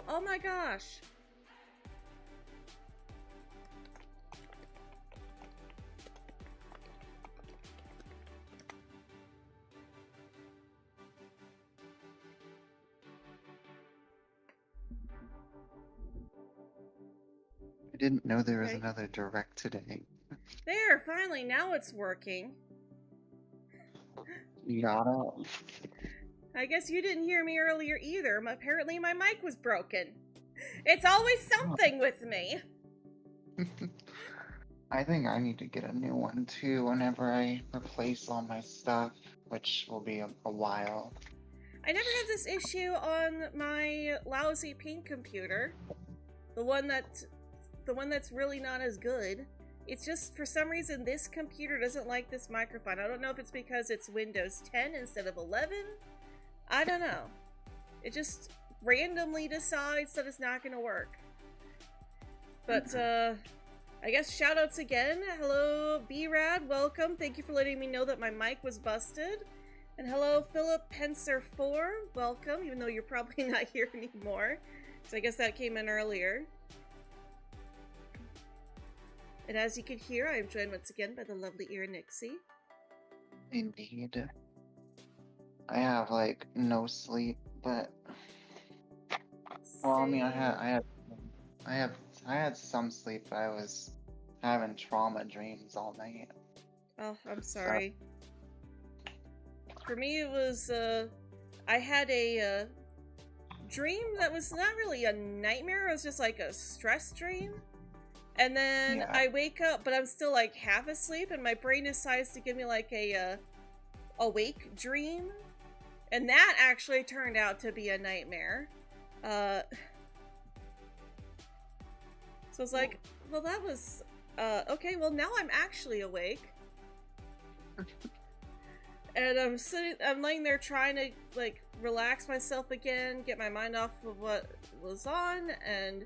Oh my gosh. I didn't know there was Okay. another direct today. There, finally, now it's working. You got it? I guess you didn't hear me earlier either. Apparently my mic was broken. It's always something with me. I think I need to get a new one too whenever I replace all my stuff, which will be a while. I never had this issue on my lousy pink computer. The one that's really not as good. It's just, for some reason, this computer doesn't like this microphone. I don't know if it's because it's Windows 10 instead of 11. I don't know. It just randomly decides that it's not going to work. But, I guess shoutouts again. Hello, B-Rad, welcome. Thank you for letting me know that my mic was busted. And hello, Philip Penser4, welcome, even though you're probably not here anymore. So I guess that came in earlier. And as you can hear, I am joined once again by the lovely Erin Nixie. Indeed. I have like no sleep, but well, I mean, I had some sleep, but I was having trauma dreams all night. Oh, I'm sorry. For me, it was, I had a dream that was not really a nightmare, it was just like a stress dream. And then Yeah. I wake up, but I'm still like half asleep, and my brain decides to give me like a awake dream. And that actually turned out to be a nightmare. So it's like, well, that was, okay, well, now I'm actually awake. And I'm laying there trying to, like, relax myself again, get my mind off of what was on, and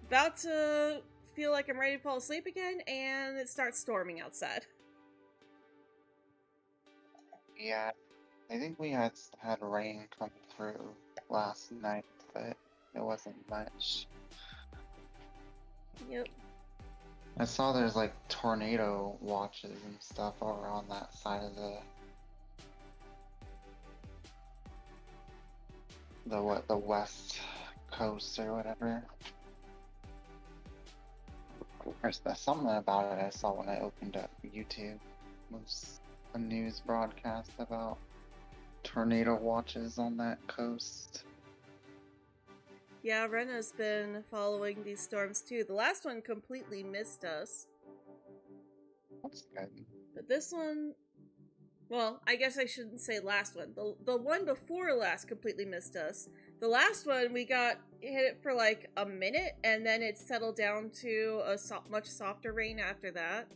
about to feel like I'm ready to fall asleep again, and it starts storming outside. Yeah, I think we had rain come through last night, but it wasn't much. Yep. I saw there's like tornado watches and stuff over on that side of the west coast or whatever. There's something about it I saw when I opened up YouTube. It was a news broadcast about tornado watches on that coast. Yeah, Rena's been following these storms too. The last one completely missed us. That's good. But this one, well, I guess I shouldn't say last one. The one before last completely missed us. The last one, we got hit it for like a minute, and then it settled down to a much softer rain after that.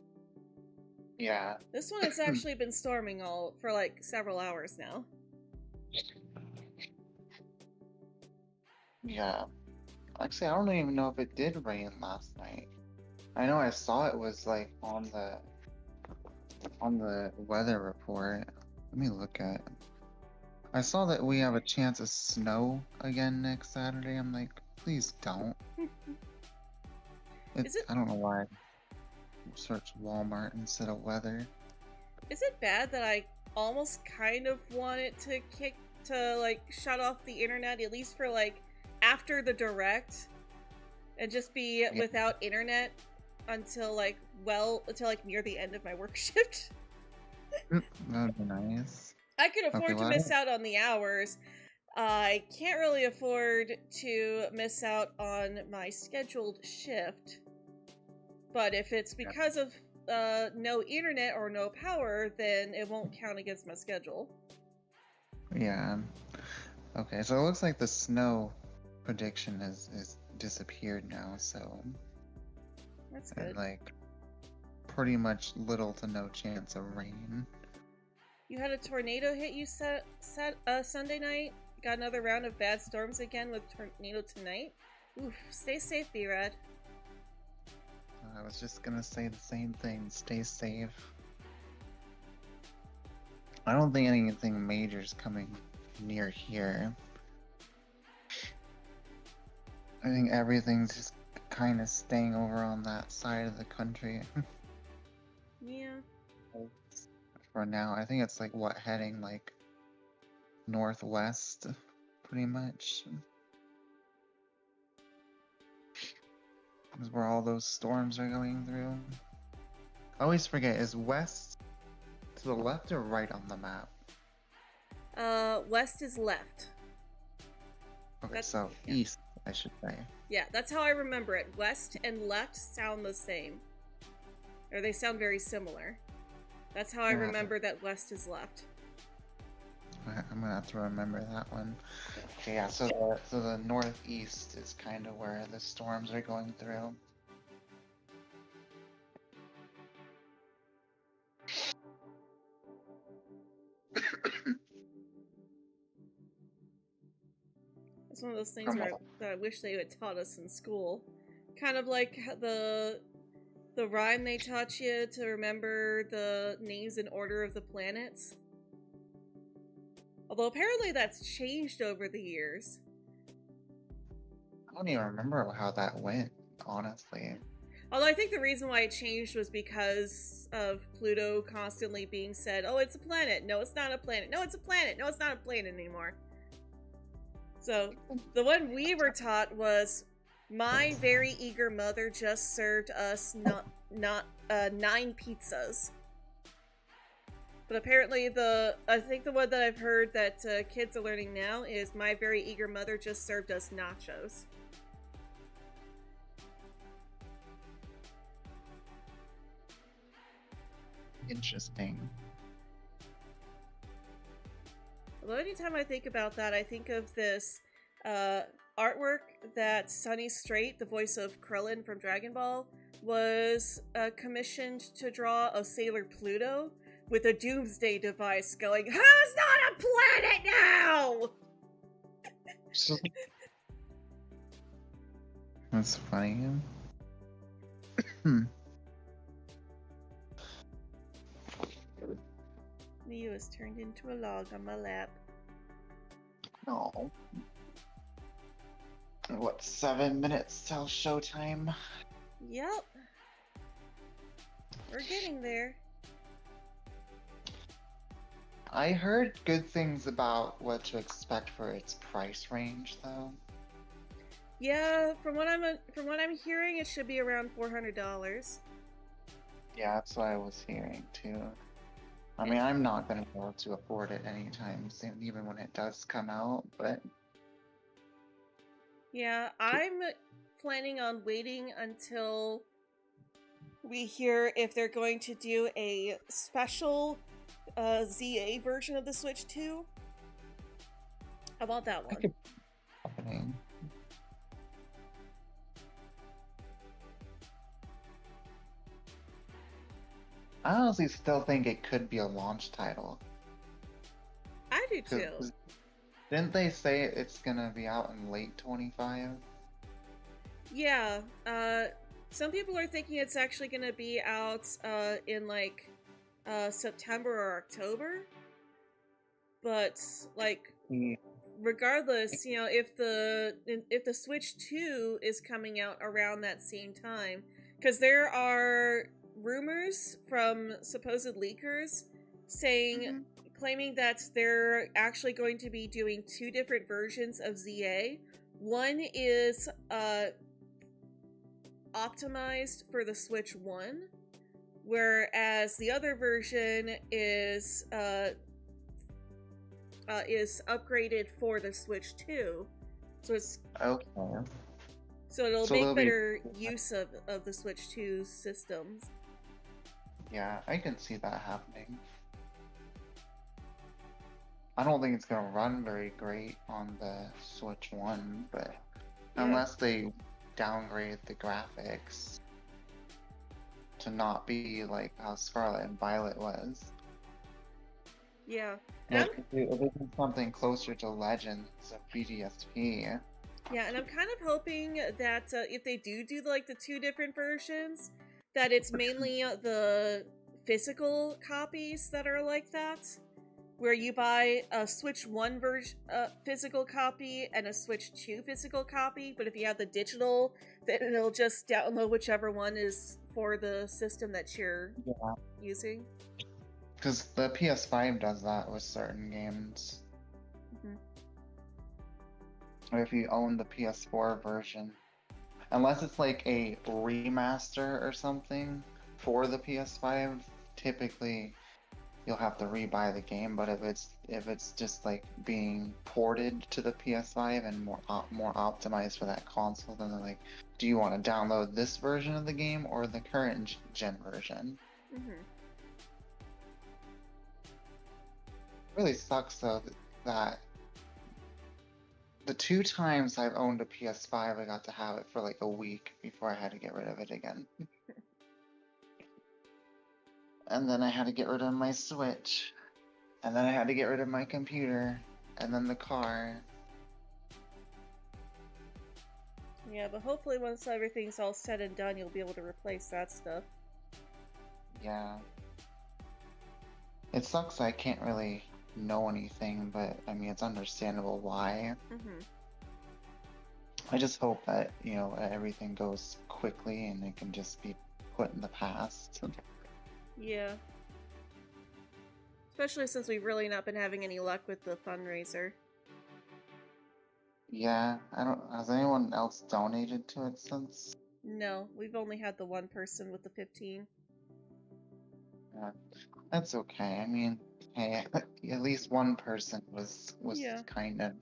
Yeah. This one, it's actually been storming all for like several hours now. Yeah. Actually, I don't even know if it did rain last night. I know I saw it was like on the weather report. Let me look at it. I saw that we have a chance of snow again next Saturday. I'm like, please don't. I don't know why I searched Walmart instead of weather. Is it bad that I almost kind of want it to like shut off the internet, at least for like after the direct, and just be without internet until like near the end of my work shift? That would be nice. I could afford Okay, to well, miss out on the hours. I can't really afford to miss out on my scheduled shift. But if it's because of no internet or no power, then it won't count against my schedule. yeah. Okay, so it looks like the snow prediction is disappeared now, so That's good. like pretty much little to no chance of rain. You had a tornado hit you Sunday night? Got another round of bad storms again with tornado tonight? Oof, stay safe, B-Rad. I was just gonna say the same thing. Stay safe. I don't think anything major is coming near here. I think everything's just kind of staying over on that side of the country. Yeah. For now, I think it's like what, heading like northwest, pretty much. Is where all those storms are going through. I always forget, is west to the left or right on the map? West is left. Okay, so yeah. east, I should say. Yeah, that's how I remember it. West and left sound the same. Or they sound very similar. That's how I remember that west is left. I'm gonna have to remember that one. Okay, yeah, so the northeast is kind of where the storms are going through. It's one of those things that I wish they had taught us in school. Kind of like the rhyme they taught you to remember the names and order of the planets. Although apparently that's changed over the years. I don't even remember how that went, honestly. Although I think the reason why it changed was because of Pluto constantly being said, oh, it's a planet. No, it's not a planet. No, it's a planet. No, it's not a planet anymore. So the one we were taught was, my very eager mother just served us 9 pizzas. But apparently I think the one that I've heard that kids are learning now is, my very eager mother just served us nachos. Interesting. Although anytime I think about that, I think of this artwork that Sunny Strait, the voice of Krillin from Dragon Ball, was commissioned to draw of Sailor Pluto with a doomsday device going, who's not a planet now? That's funny. Leo is turned into a log on my lap. Oh. What, 7 minutes till showtime? Yep. We're getting there. I heard good things about what to expect for its price range, though. Yeah, from what I'm hearing, it should be around $400. Yeah, that's what I was hearing too. I mean, I'm not gonna be able to afford it anytime soon, even when it does come out, but... Yeah, I'm planning on waiting until we hear if they're going to do a special ZA version of the Switch 2. I want that one. Happening. I honestly still think it could be a launch title. I do too. Didn't they say it's gonna be out in late 25? Yeah, some people are thinking it's actually gonna be out in like September or October. But like, regardless, you know, if the Switch 2 is coming out around that same time, because there are rumors from supposed leakers saying, claiming that they're actually going to be doing 2 different versions of ZA. One is optimized for the Switch 1, whereas the other version is upgraded for the Switch 2. So Okay. it'll So make they'll be- better use of the Switch 2 systems. Yeah, I can see that happening. I don't think it's gonna run very great on the Switch 1, but Yeah. unless they downgrade the graphics to not be like how Scarlet and Violet was. Yeah. And Like, if they do something closer to Legends of BDSP. Yeah, and I'm kind of hoping that if they do like the two different versions, that it's mainly the physical copies that are like that, where you buy a Switch 1 version physical copy and a Switch 2 physical copy, but if you have the digital, then it'll just download whichever one is for the system that you're Yeah. using. Because the PS5 does that with certain games. Mhm. Or if you own the PS4 version. Unless it's like a remaster or something for the PS5, typically you'll have to rebuy the game. But if it's just like being ported to the PS5 and more optimized for that console, then they're like, do you want to download this version of the game or the current gen version? Mhm. Really sucks though that the two times I've owned a PS5, I got to have it for like a week before I had to get rid of it again. And then I had to get rid of my Switch. And then I had to get rid of my computer. And then the car. Yeah, but hopefully once everything's all said and done, you'll be able to replace that stuff. Yeah. It sucks I can't really know anything, but I mean, it's understandable why. Mhm. I just hope that, you know, everything goes quickly and it can just be put in the past. Yeah. Especially since we've really not been having any luck with the fundraiser. Yeah, has anyone else donated to it since? No, we've only had the one person with the 15. That's okay. I mean, hey, at least one person was Yeah. kind of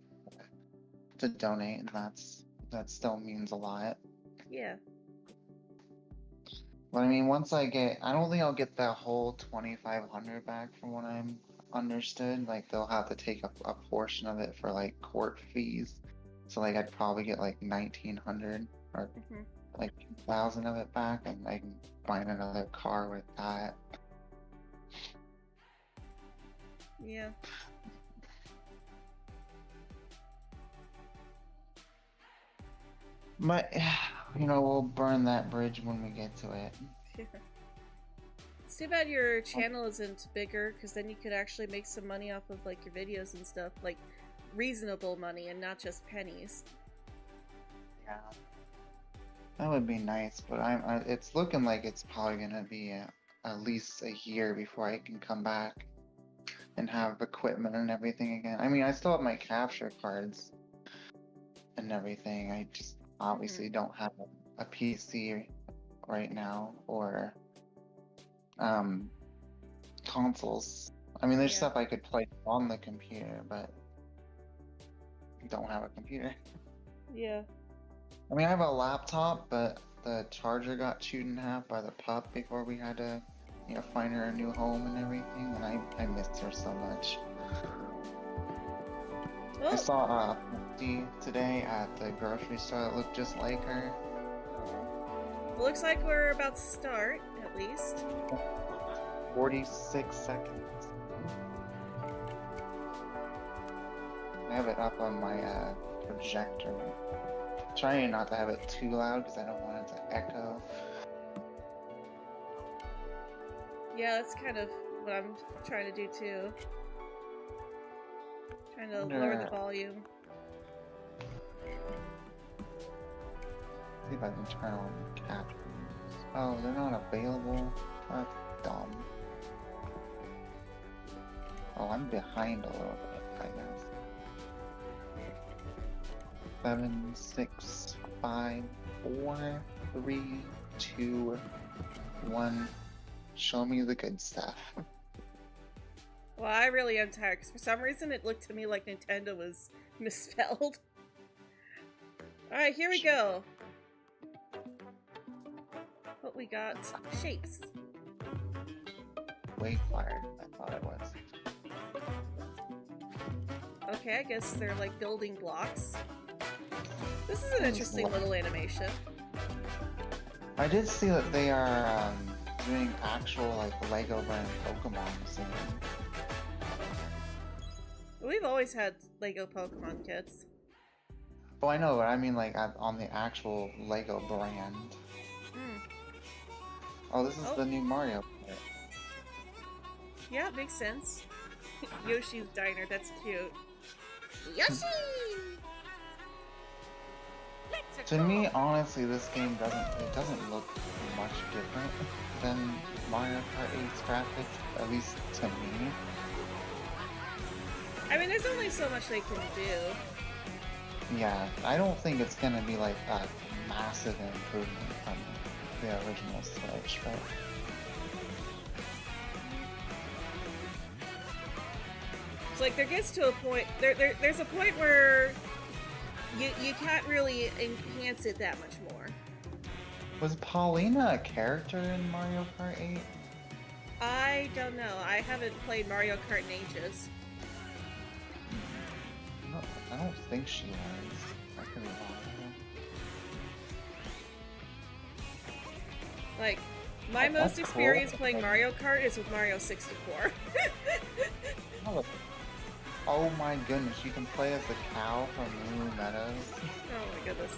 to donate, and that still means a lot. Yeah. But I mean, once I don't think I'll get that whole 2,500 back from what I'm understood. Like they'll have to take a portion of it for like court fees. So like I'd probably get like 1,900 or Mhm. like 2,000 of it back, and I can find another car with that. Yeah. But you know, we'll burn that bridge when we get to it. It's too bad your channel isn't bigger, because then you could actually make some money off of like your videos and stuff, like reasonable money and not just pennies. Yeah, that would be nice. But it's looking like it's probably gonna be at least a year before I can come back and have equipment and everything again. I mean, I still have my capture cards and everything. I just obviously don't have a PC right now or consoles. I mean, there's Yeah. stuff I could play on the computer, but I don't have a computer. Yeah. I mean, I have a laptop, but the charger got chewed in half by the pup before we had to, you know, find her a new home and everything, and I missed her so much. I Oh, saw a puppy today at the grocery store that looked just like her. well, looks like we're about to start, at least. 46 seconds. I have it up on my projector. Trying not to have it too loud because I don't want it to echo. Yeah, that's kind of what I'm trying to do too. Trying to lower the volume. See if I can turn on captions. Oh, they're not available. That's dumb. Oh, I'm behind a little bit, I guess. 7, 6, 5, 4, 3, 2, 1. Show me the good stuff. Well, I really am tired, because for some reason it looked to me like Nintendo was misspelled. Alright, here we go. What we got? Shapes. Wayfire, I thought it was. Okay, I guess they're like building blocks. This is an interesting little animation. I did see that they are doing actual like Lego brand Pokemon soon. We've always had Lego Pokemon kits. Oh, I know, but I mean like on the actual Lego brand. Hmm. Oh, this is the new Mario Kart. Yeah, it makes sense. Yoshi's Diner, that's cute. Yoshi! To me, honestly, this game doesn't look much different than Mario Kart 8's graphics, at least to me. I mean, there's only so much they can do. Yeah, I don't think it's gonna be like a massive improvement from the original Switch, but It's like there gets to a point. There's a point where you can't really enhance it that much more. was Paulina a character in Mario Kart 8? I don't know. I haven't played Mario Kart in ages. No, I don't think she was. I could be wrong. Like, my Oh, most that's experience cool. playing Mario Kart is with Mario 64. Oh my goodness, you can play as the cow from Moo Meadows. Oh my goodness.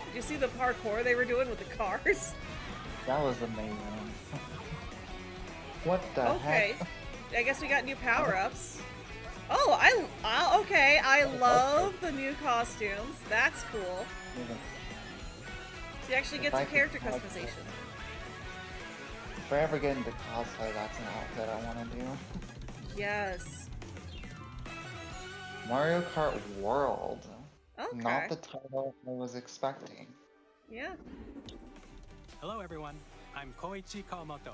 Did you see the parkour they were doing with the cars? That was amazing. What the Okay. heck? I guess we got new power-ups. Oh, okay. I love the new costumes. That's cool. So you actually get some character customization. If I ever get into cosplay, that's an outfit I want to do. Yes. Mario Kart World. Okay. Not the title I was expecting. Yeah. Hello everyone, I'm Koichi Kawamoto,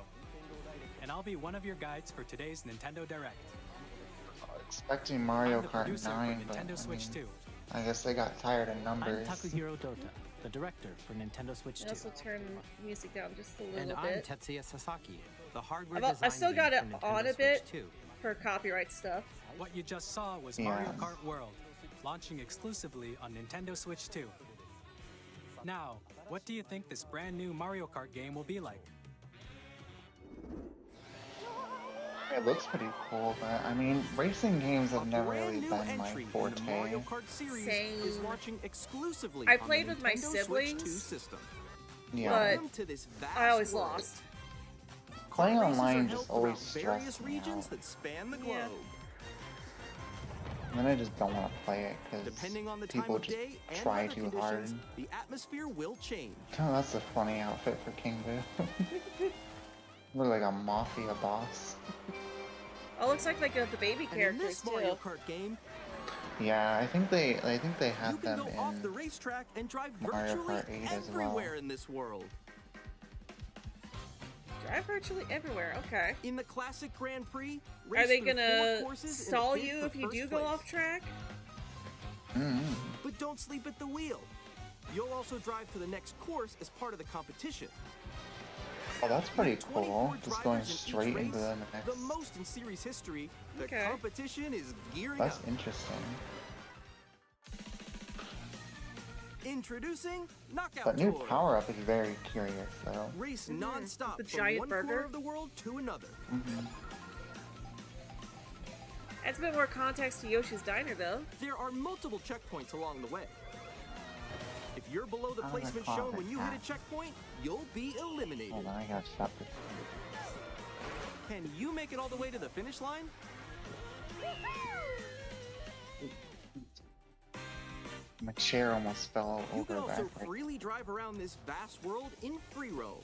and I'll be one of your guides for today's Nintendo Direct. Expecting Mario I'm the Kart producer 9, for but Nintendo Switch 2. I guess they got tired of I'm numbers. Takuhiro Dota, the director for Nintendo Switch And 2. also turn music down just a And little I'm bit Tetsuya Sasaki, the hardware I've design still lead got it for Nintendo on a Switch bit. 2. for copyright stuff. What you just saw was Yeah. Mario Kart World, launching exclusively on Nintendo Switch 2. Now, what do you think this brand new Mario Kart game will be like? It looks pretty cool, but I mean, racing games have never really new been my entry in forte. the Mario Kart series is Same. launching exclusively I on played the with my Nintendo Switch 2 siblings, system. Yeah, but Welcome to this vast I always world. lost. playing Races are online held just always throughout various stresses me regions out. that span the globe. Yeah. And then I just don't want to play it because Depending on the time people of just day and try weather too hard. conditions, the atmosphere will change. Oh, that's a funny outfit for King Boo. Look like a mafia boss. Oh, looks like they got the baby And in characters this Mario too. Kart game, Yeah, I think they you had can them go off the in. racetrack and drive Mario virtually Kart 8 as well. everywhere in this world. Drive virtually everywhere. Okay. In the classic Grand Prix, Are race they through 4 gonna courses in a stall bid you for if you first do go place. off track? But don't sleep at the wheel. You'll also drive to the next course as part of the competition. Oh, that's pretty With 24 cool. Just going drivers in each straight into race, the next. the most in series history, the Okay. competition is gearing That's up. interesting. Introducing Knockout That new Tour. power-up is very curious, though. Race non-stop The from giant one burger. corner of the world to another. Adds a bit more context to Yoshi's Diner, though. There are multiple checkpoints along the way. If you're below the I don't placement recall shown when you hit a that. checkpoint, you'll be eliminated. Hold on, I gotta stop this. Can you make it all the way to the finish line? My chair almost fell You over can also backwards. freely drive around this vast world in free roam.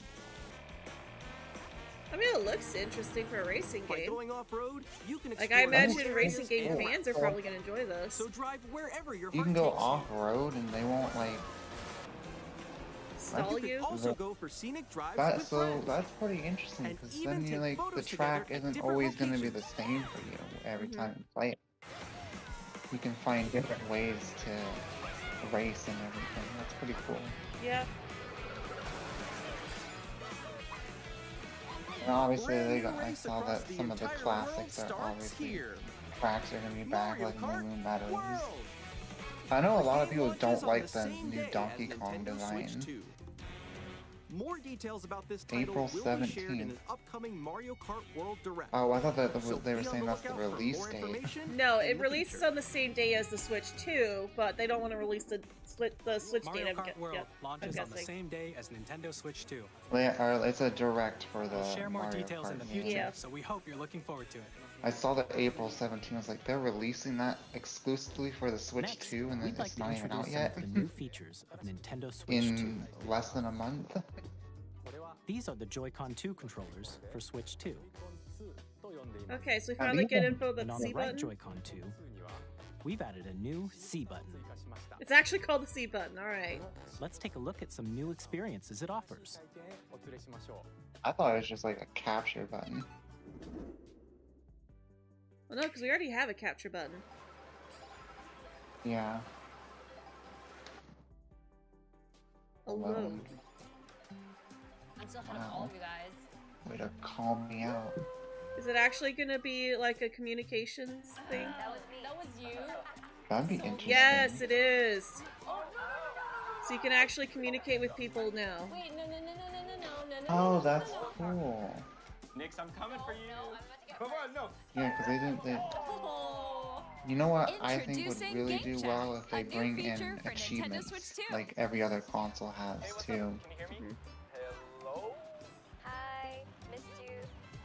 I mean, it looks interesting for a racing By game. going off-road, you can Like, explore I new imagine areas racing game and fans are routes. probably gonna enjoy this. So drive wherever your You heart can go takes you. off-road and they won't, like... stall You you. can also go for scenic drives That with so friends. that's pretty interesting And because even then you take like the photos track together at isn't different always going to be the locations. same for you every Mhm. time you play it. You can find different ways to race and everything. That's pretty cool. Yeah. And obviously, Brand new I race saw across that the some of the entire world classics are starts obviously here. tracks are going to be back, Mario like New Kart Moon Meadows. World. I know a The lot of game people launches don't on like the the same new day Donkey as Kong Nintendo Switch design. 2. More details about this title April will be shared in 17th. an upcoming Mario Kart World Direct. Oh, I thought that So they were be on saying the that's the lookout for release more date. information No, in it the releases future. on the same day as the Switch 2, but they don't want to release the Switch Mario date. Kart World yeah, launches on the guessing. same day as Nintendo Switch 2. It's a direct for the We'll share more Mario details in Kart the game. future, Yeah. so we hope you're looking forward to it. I saw that April 17th. I was like, they're releasing that exclusively for the Switch Next, 2, and then we'd like it's to not even out introduce some yet. of the new features of Nintendo Switch 2. In less than a month. These are the Joy-Con 2 controllers for Switch 2. Okay, so we Are finally these get the- info about And the on C the right button. Joy-Con 2, we've added a new C button. It's actually called the C button. All right. Let's take a look at some new experiences it offers. I thought it was just like a capture button. Well, no, because we already have a capture button. Yeah. Alone. I'm still ahead of Wow. all of you guys. Way to call me out. Is it actually gonna be like a communications thing? That was me. That was you. That'd be interesting. Yes, it is. So you can actually communicate with people now. Wait, no. Oh, that's cool. Nix, I'm coming for you. No, I'm about to get Come on, no. Yeah, because they didn't. Oh. You know what I think would Introducing really Game do Chat, well if a they new bring feature in for Nintendo achievements Switch 2. like every other console has Hey, what's too. up? Can you hear me? Hello? Hi, missed you.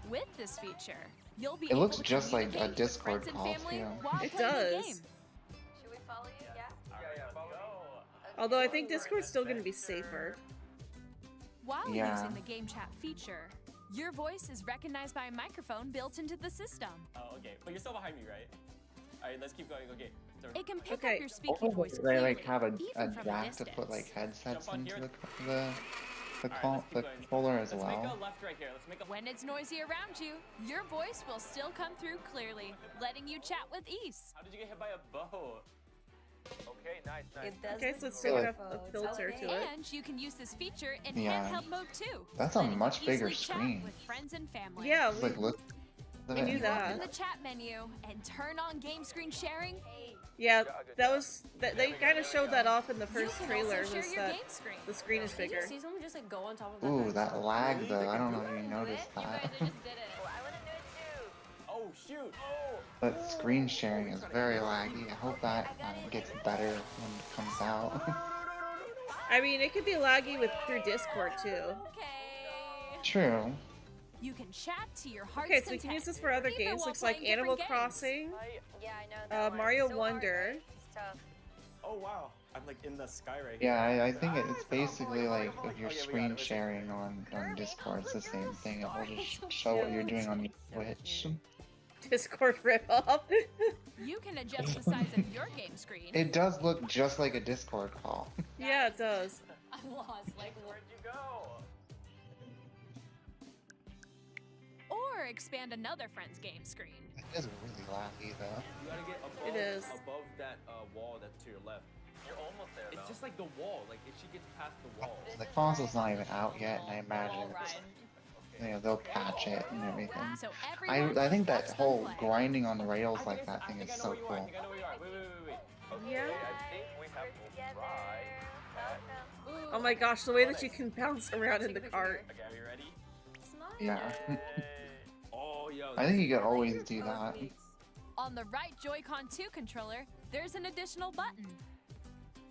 With this feature, you'll be It able looks to just like a communicate with Discord friends and call, family too. while It playing the does. game. Should we follow you? Yeah. Yeah, follow me. Although I think Discord's still gonna be safer. While Yeah. using the Game Chat feature, your voice is recognized by a microphone built into the system. Oh, okay. But you're still behind me, right? Alright, let's keep going. Okay. So, It can pick Okay. up your speaking Also, voice they clearly, like have a even from a jack to distance. put like headsets Jump on into here. the Alright, let's keep going. controller as Let's make a well. left right here. Let's make a When it's noisy around you, your voice will still come through clearly, letting you chat with ease. How did you get hit by a bow? Okay, nice. It does Okay, look so it's Really? got a filter to it. And you can use this feature in Yeah. handheld mode too. That's a letting you much bigger easily chat screen. with friends and family. Yeah, It's like look. we knew that. Open the chat menu and turn on game screen sharing. Yeah, that was they kind of showed that off in the You first can trailer. also share Was your that game screen. the screen is Did you bigger? see someone just like go on top of that? Ooh, guy's that stuff? lag though. I don't know if you noticed You that. guys just did it. Oh, I want to do it too. Oh, shoot. Oh. But screen sharing is very laggy. I hope that gets better when it comes out. I mean, it could be laggy with through Discord too. Okay. True. You can chat to your heart's Okay, so we can content, use this for other even games. while Looks like playing Animal different games. Crossing. Yeah, I know that one. Mario It's so hard, Wonder. right? It's tough. Oh, wow. I'm like in the sky right Yeah, here. I think it's basically like if you're Okay, we got screen it. sharing on Discord, it's the same thing. It will just show what you're doing on your Twitch. Discord ripoff. You can adjust the size of your game screen. It does look just like a Discord call. Yeah, it does. I'm lost. Like, Where'd you go? Or expand another friend's game screen. It is really laggy though. You gotta get above, It is. above that wall that's to your left. You're almost there. It's just like the wall. Like if she gets past the wall. The console's not even out yet, and I imagine wall it's, ride. they'll patch it and everything. So everyone I think can that watch them whole play. grinding on rails I like think that I thing think is I know so where you are. I cool. think I know where you are. Wait. Okay, Yeah. I think we have We're to together. try that. Welcome. Oh my gosh, the way that you can bounce around in the cart. Okay, are you ready? Smile. Yeah. Oh, yo. I think you could always do that. On the right Joy-Con 2 controller, there's an additional button.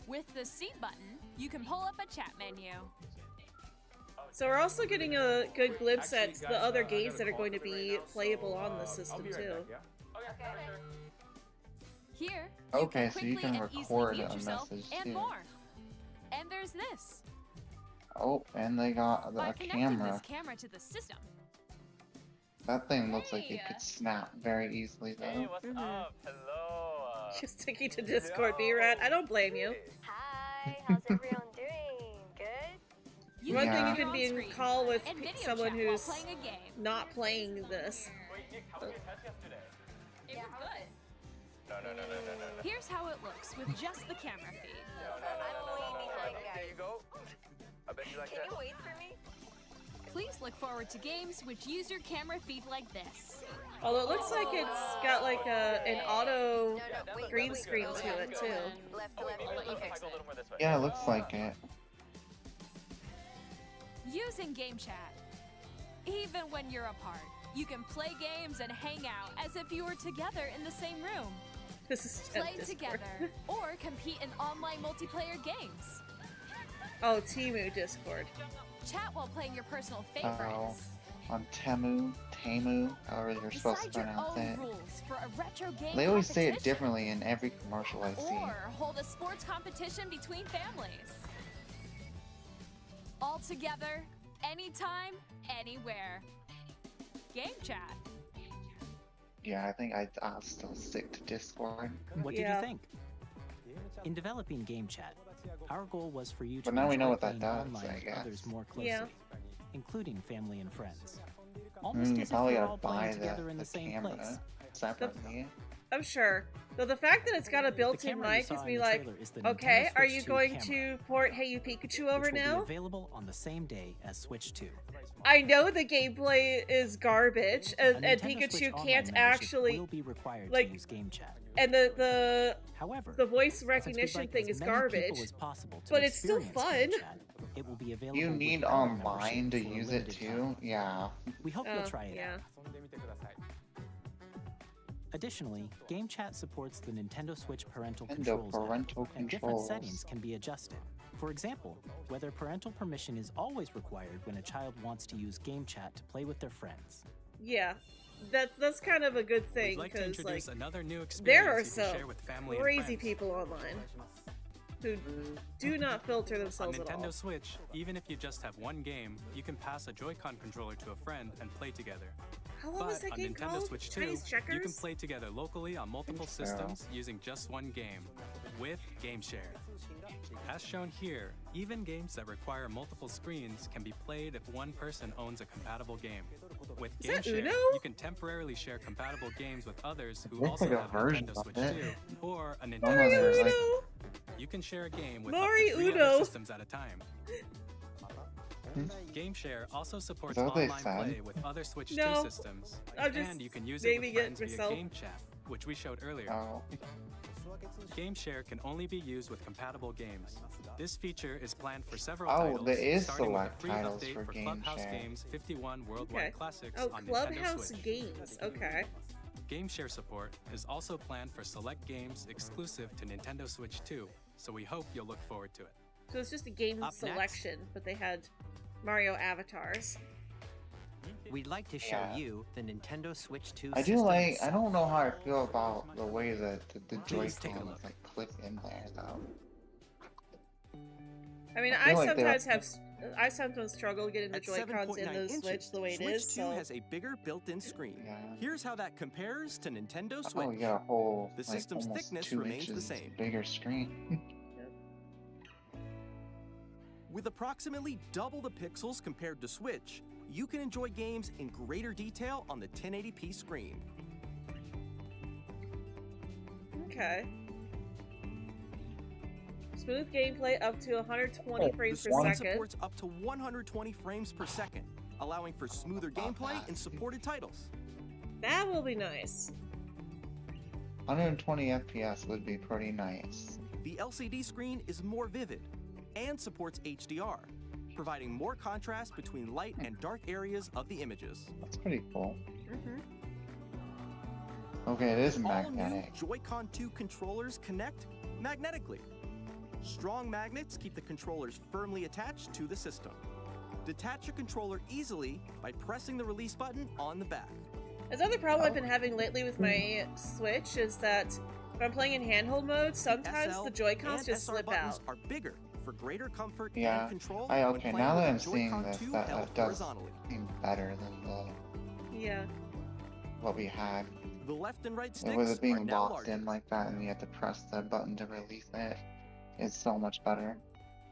With the C button, you can pull up a chat menu. So we're also getting a good glimpse Actually, at guys, the other I games got a that are call going to for me be right now, playable so, on the I'll system be right too. back, yeah? Okay, sure. Here, you Okay, can so you quickly can and easily record mute a yourself message and too. more. And there's this. Oh, and they got By a connecting camera. this camera to the system, That thing looks like it Hey. could snap very easily though. Hey, what's Mhm. up? Hello. Just sticking to Discord, B-Rat. I don't blame you. Hi, how's everyone doing? Good? You One can thing Yeah. you share can be on in screen call with and video someone chat while who's playing a game. not playing this. It was good. No. Here's how it looks with just the camera feed. There you go. I bet you like that. Can you wait for me? Please look forward to games which use your camera feed like this. Although it looks like it's got like an auto Wait, green wait, screen wait, to wait, it wait, too. Left, Oh, wait, let you if I fix go a it. little more this way. Yeah, it looks like it. Using Game Chat. Even when you're apart, you can play games and hang out as if you were together in the same room. This is Play Discord. together or compete in online multiplayer games. Oh, Temu Discord. Chat while playing your personal Oh, favorites. on Temu, however you're supposed to Decide your pronounce own it. rules for a retro game They always say it competition. differently in every commercial I see. Or hold a sports competition between families. All together, anytime, anywhere. Game Chat. Yeah, I think I'll still stick to Discord. What did Yeah. you think? In developing Game Chat, our goal was for you to But now we enjoy know what that playing does, online I with guess. others more closely, Yeah. including family and friends. Almost You as if probably you're gotta all buy playing together in the the same camera place. separately. I'm sure. Though the fact that it's got a The built-in camera you mic saw is in me the like, trailer is the okay, Nintendo are Switch you 2 going camera, to port Hey You Pikachu over which will now? be available on the same day as Switch 2. I know the gameplay is garbage, and A Nintendo Switch Pikachu Online can't membership actually, will be required like, to use Game Chat. and the However, voice since we'd recognition like thing as is many garbage. people as possible to but it's still experience Game fun. Chat, it will be available You with need Pro online to membership for a use it limited too? time. Yeah. We hope you'll try it yeah. out. Additionally, Game Chat supports the Nintendo Switch parental Nintendo controls app, parental and different controls. settings can be adjusted. For example, whether parental permission is always required when a child wants to use Game Chat to play with their friends. Yeah, that's kind of a good thing We'd like to because introduce like another new there are experience you can some share with family and crazy friends. people online who do not filter On themselves at all. Nintendo Switch, even if you just have one game, you can pass a Joy-Con controller to a friend and play together. How long was But that on game Nintendo called? Switch 2, Chinese you can Checkers? play together locally on multiple Think so. systems using just one game, with GameShare. As shown here, even games that require multiple screens can be played if one person owns a compatible game. With Is that GameShare, Uno? you can temporarily share compatible games with others who Looks also like a have version Nintendo of Switch it. 2 or a Some of Nintendo them are Switch. like Uno! You can share a game with Mari up to 3 Uno. other systems at a time. Hmm? GameShare also supports Is that what they online said? play with other Switch No. 2 systems, I'm just and you can use it naming with it friends via myself. Game Chat, which we showed earlier. Oh. GameShare can only be used with compatible games. This feature is planned for several Oh, titles, there is starting with a select free titles update for for Clubhouse GameShare. Games 51 Worldwide Okay. Classics Oh, on Nintendo Clubhouse Switch. Games. Okay. GameShare support is also planned for select games exclusive to Nintendo Switch 2, so we hope you'll look forward to it. So it's just a game Up next. selection, but they had Mario avatars. We'd like to show Yeah. you the Nintendo Switch 2 I do system like. I itself. don't know how I feel about the way that the Please take a Joy-Cons look. like clip in there though. I mean, I I feel like sometimes they're- I sometimes struggle getting the At Joy-Cons in 7.9 the inches, Switch the way it Switch is. 2 So has a bigger built-in screen. Yeah. Here's how that compares to Nintendo Switch. Oh, you got a whole The like system's almost thickness 2 remains the inches same. bigger screen. With approximately double the pixels compared to Switch, you can enjoy games in greater detail on the 1080p screen. okay. Smooth gameplay up to 120 Oh, frames The per screen second. supports up to 120 frames per second, allowing for smoother gameplay bad. in supported titles. That will be nice. 120 FPS would be pretty nice. The LCD screen is more vivid and supports HDR, providing more contrast between light and dark areas of the images. That's pretty cool. Hmm. Okay, it is All new magnetic. Joy-Con 2 controllers connect magnetically. Strong magnets keep the controllers firmly attached to the system. Detach your controller easily by pressing the release button on the back. Another problem I've Oh. been having lately with my Switch is that if I'm playing in handheld mode, sometimes SL the Joy-Cons and just SR slip buttons out. are bigger for greater comfort Yeah. and control. I when okay. playing Now with that a I'm seeing Joy-Con this, 2 that held does horizontally. seem better than Yeah. what we had. The left and right And sticks with it are being now locked larger. in like that, and you have to press the button to release it, it's so much better.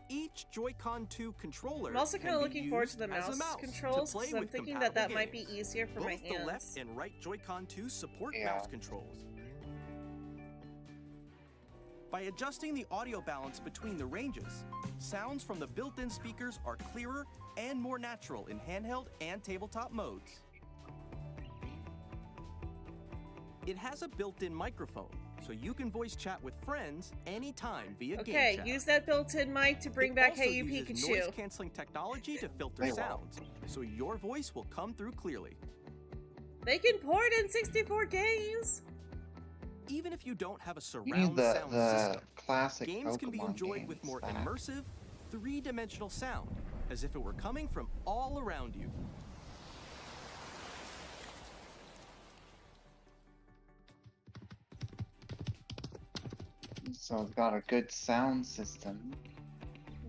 Each Joy-Con 2 controller I'm also kind of can be looking forward to used the as a mouse to controls play because I'm with thinking that compatible might be games. easier for Both my the left hands. and right Joy-Con 2 support Yeah. mouse controls. By adjusting the audio balance between the ranges, sounds from the built-in speakers are clearer and more natural in handheld and tabletop modes. It has a built-in microphone, so you can voice chat with friends anytime via Okay, game chat. use that built-in mic to bring It back also Hey You uses Pikachu. noise-canceling technology to filter They will. sounds, so your voice will come through clearly. They can port in 64 games. Even if you don't have a You need surround the sound system, classic games can be Pokemon enjoyed with games more back. immersive, three-dimensional sound, as if it were coming from all around you. So it's got a good sound system.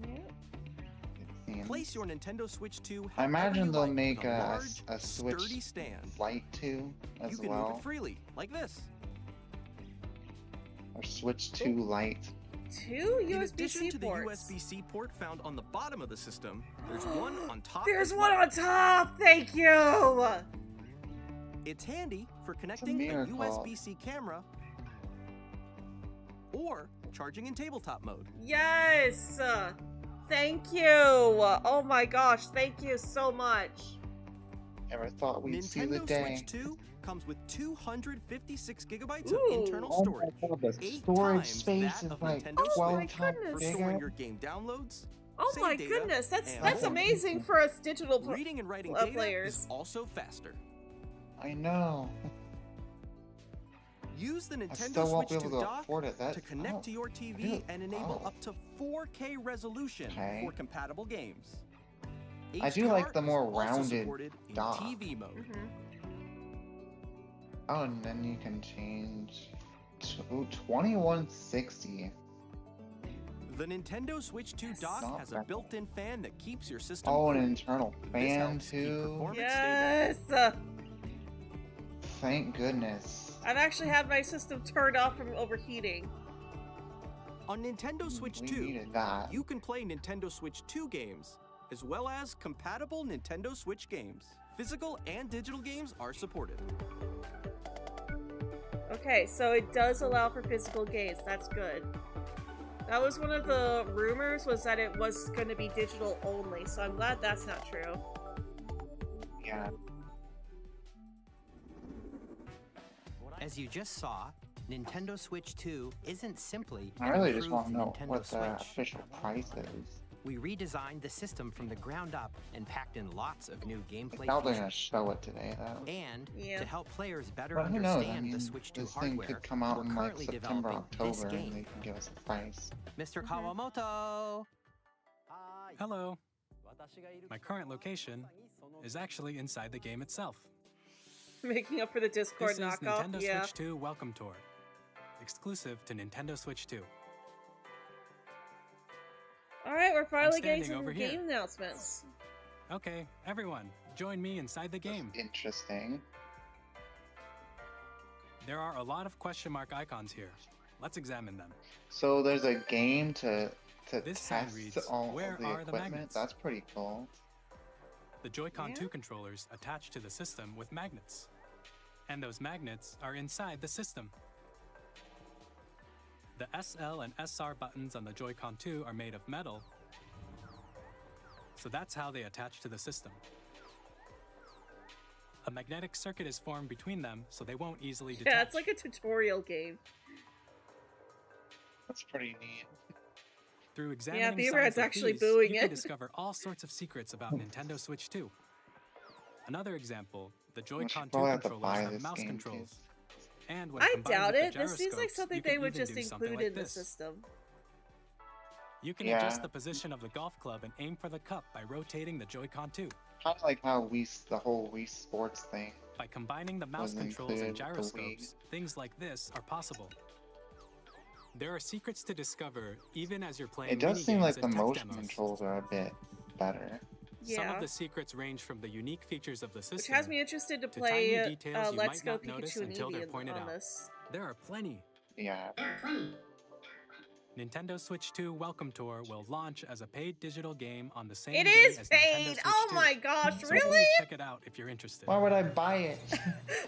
Yep. It seems. Place your Nintendo Switch 2 I however imagine you they'll like make with a a large, Switch sturdy stand. Lite 2 as You can move well. it freely, like this. Or Switch 2 Lite. 2 In addition USB-C to the ports. USB-C port found on the bottom of the system, there's one on top. There's as one well. on top. Thank you. It's handy for connecting a miracle. USB-C camera or charging in tabletop mode. Yes. Thank you. Oh my gosh. Thank you so much. Never thought we'd see the Nintendo day. Switch 2 comes with 256 gigabytes Ooh. of internal Oh storage. my god, the 8 storage times space that is of like Nintendo Oh 12 my Switch times goodness. for bigger. storing your game downloads. Oh save my data, goodness. That's and amazing for us digital reading and writing data players. is also faster. I know. Use the I Nintendo still won't Switch be 2 able to dock afford it. to connect to your TV really? and enable Oh. up to 4K resolution Okay. for compatible games. I do like the HDR is more also rounded supported in dock. TV mode. Mhm. Oh, and then you can change to 2160. The Nintendo Switch 2 dock Not has a bad. built-in fan that keeps your system Oh, an cool. internal This fan helps keep too. performance stable. Yes. Thank goodness. I've actually had my system turned off from overheating. On Nintendo Switch We 2, needed that. you can play Nintendo Switch 2 games, as well as compatible Nintendo Switch games. Physical and digital games are supported. Okay, so it does allow for physical games. That's good. That was one of the rumors, was that it was going to be digital only, so I'm glad that's not true. Yeah. As you just saw, Nintendo Switch 2 isn't simply I an really just want to improved know Nintendo what the Switch. official price is. We redesigned the system from the ground up and packed in lots of new I gameplay doubt they're gonna features. show it today though. And Yeah. to help players better But who knows? understand I mean, the Switch 2 this thing hardware, could come out we're in like currently September, developing this October, and they game. can give us a price. Mr. Mhm. Kawamoto! Hello. My current location is actually inside the game itself. Making up for the Discord This is knockoff. Nintendo Yeah. Switch 2 Welcome Tour, exclusive to Nintendo Switch 2. Alright, we're finally getting standing some over here. game announcements. Okay, everyone, join me inside the game. Interesting. There are a lot of question mark icons here. Let's examine them. So there's a game to This sign test reads, all "Where of the are the equipment. magnets?" That's pretty cool. The Joy-Con Yeah. 2 controllers attach to the system with magnets. And those magnets are inside the system. The SL and SR buttons on the Joy-Con 2 are made of metal, so that's how they attach to the system. A magnetic circuit is formed between them, so they won't easily detach. Yeah, it's like a tutorial game. That's pretty neat. Through examining B-Rad's sides like actually these, booing you it. can discover all sorts of secrets about Nintendo Switch 2. Another example, the Joy-Con 2 probably have to controllers buy have this mouse game, controls. too. And when I combined doubt with it. the This seems like gyroscopes, something you they can would even just do something include like in the this. system. You can Yeah. adjust the position of the golf club and aim for the cup by rotating the Joy-Con 2. Kind of like how the whole Wii Sports thing. By combining the mouse Was controls and included with the Wii. gyroscopes, things like this are possible. There are secrets to discover even as you're playing It does seem minigames like the and tech motion demos. controls are a bit better. Some Yeah. of the secrets range from the unique features of the Which system. has me interested to to play tiny details you Let's might Go not notice Pikachu and until they're Eevee pointed on out. this. There are plenty. Yeah. Nintendo Switch 2 Welcome Tour will launch as a paid digital game on the same It day is as paid! Nintendo Switch Oh 2. my gosh, So really? please check it out if you're interested. Why would I buy it?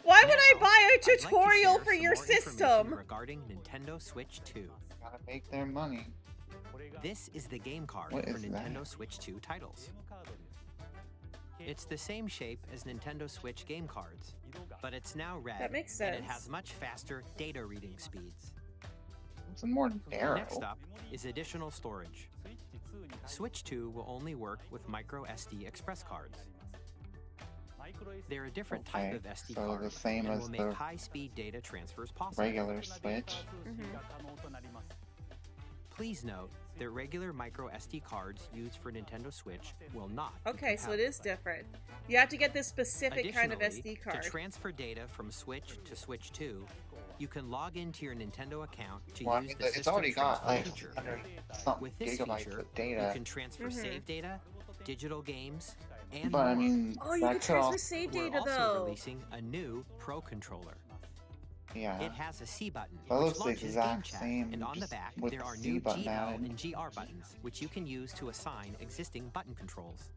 Why would I Now, buy a I'd like to tutorial share for some your more information system? regarding Nintendo Switch 2. Gotta make their money. This is the game card What for is Nintendo that? Switch 2 titles. It's the same shape as Nintendo Switch game cards, but it's now red. That makes And it sense. has much faster data reading speeds. It's more narrow. Next up is additional storage. Switch 2 will only work with micro SD express cards. They're a different type Okay, of SD so card the same and as will make the high-speed data transfers possible. regular Switch. Please note that regular micro SD cards used for Nintendo Switch will not be Okay, so it compatible. is different. You have to get this specific kind of Additionally, SD card. to transfer data from Switch to Switch 2, you can log into your Nintendo account to Well, I use mean, the it's system already got transfer like feature. 100 something With this gigabytes feature, of data. you can transfer save data, digital games, and But I more. mean, Oh, you that can could transfer also, save We're data also though. releasing a new Pro controller. yeah. It has a C button, That which looks the launches exact Game Chat, same, and on the just back with there the are C new button GL added. and GR buttons, which you can use to assign existing button controls.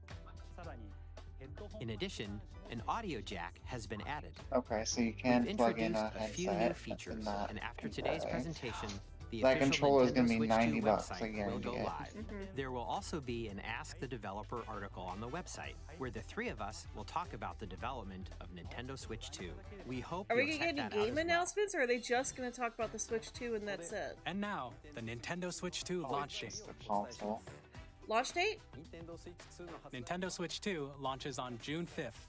In addition, an audio jack has been added. Okay, so you can We've plug in introduced a a few new headset features, and that. and after today's presentation, the That official controller is Nintendo gonna be Switch 90 2 bucks, I website will guarantee go it. live. There will also be an Ask the Developer article on the website, where the three of us will talk about the development of Nintendo Switch 2. We hope Are we you'll gonna check get any that out game as well. announcements, or are they just gonna talk about the Switch 2 and that's it? And now, the Nintendo Switch 2 launch date. Just a console. Launch date? Nintendo Switch 2 launches on June 5th.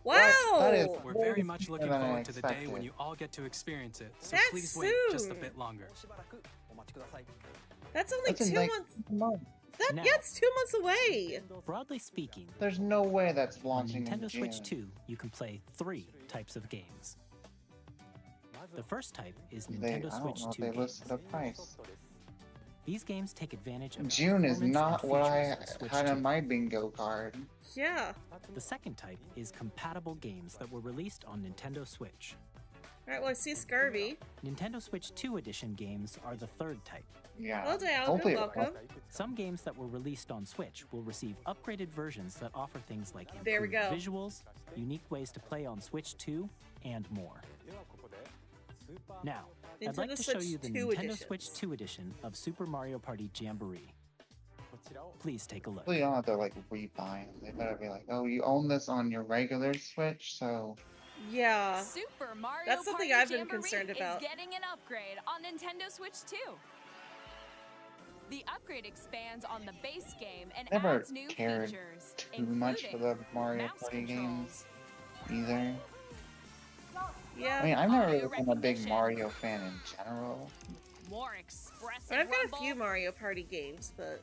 Wow! That is We're way very much looking sooner than I forward to the day when expected. you all get to experience it, so That's please wait just a soon. bit longer. That's only That's in 2 like months. a month. That Now- gets 2 months away. Broadly speaking, There's no way that's on launching in Nintendo June. Switch 2, you can play 3 types of games. The first type is They, Nintendo I don't Switch know if 2 they games. listed a price. These games take advantage of June is performance not and what features I of Switch had 2. on my bingo card. Yeah. The second type is compatible games that were released on Nintendo Switch. Alright, well, I see Scurvy. Nintendo Switch 2 edition games are the third type. Yeah. Well, down. Hopefully You're it- welcome. Some games that were released on Switch will receive upgraded versions that offer things like There we improved go. visuals, unique ways to play on Switch 2, and more. Now, I'd like Nintendo to show Switch you the 2 Nintendo editions. Switch 2 edition of Super Mario Party Jamboree. Please take a look. Hopefully you don't have to like rebuy them. They better be like, oh, you own this on your regular Switch, so Yeah. Super Mario That's something Party I've been Jamboree concerned about. is getting an upgrade on Nintendo Switch 2. The upgrade expands on the base game and never adds new cared features, too much for including the Mario mouse Party controls. games either. Yeah. I mean, I've never Audio really been a big recognition. Mario fan in general. More expressive I've got a rumble, few Mario Party games, but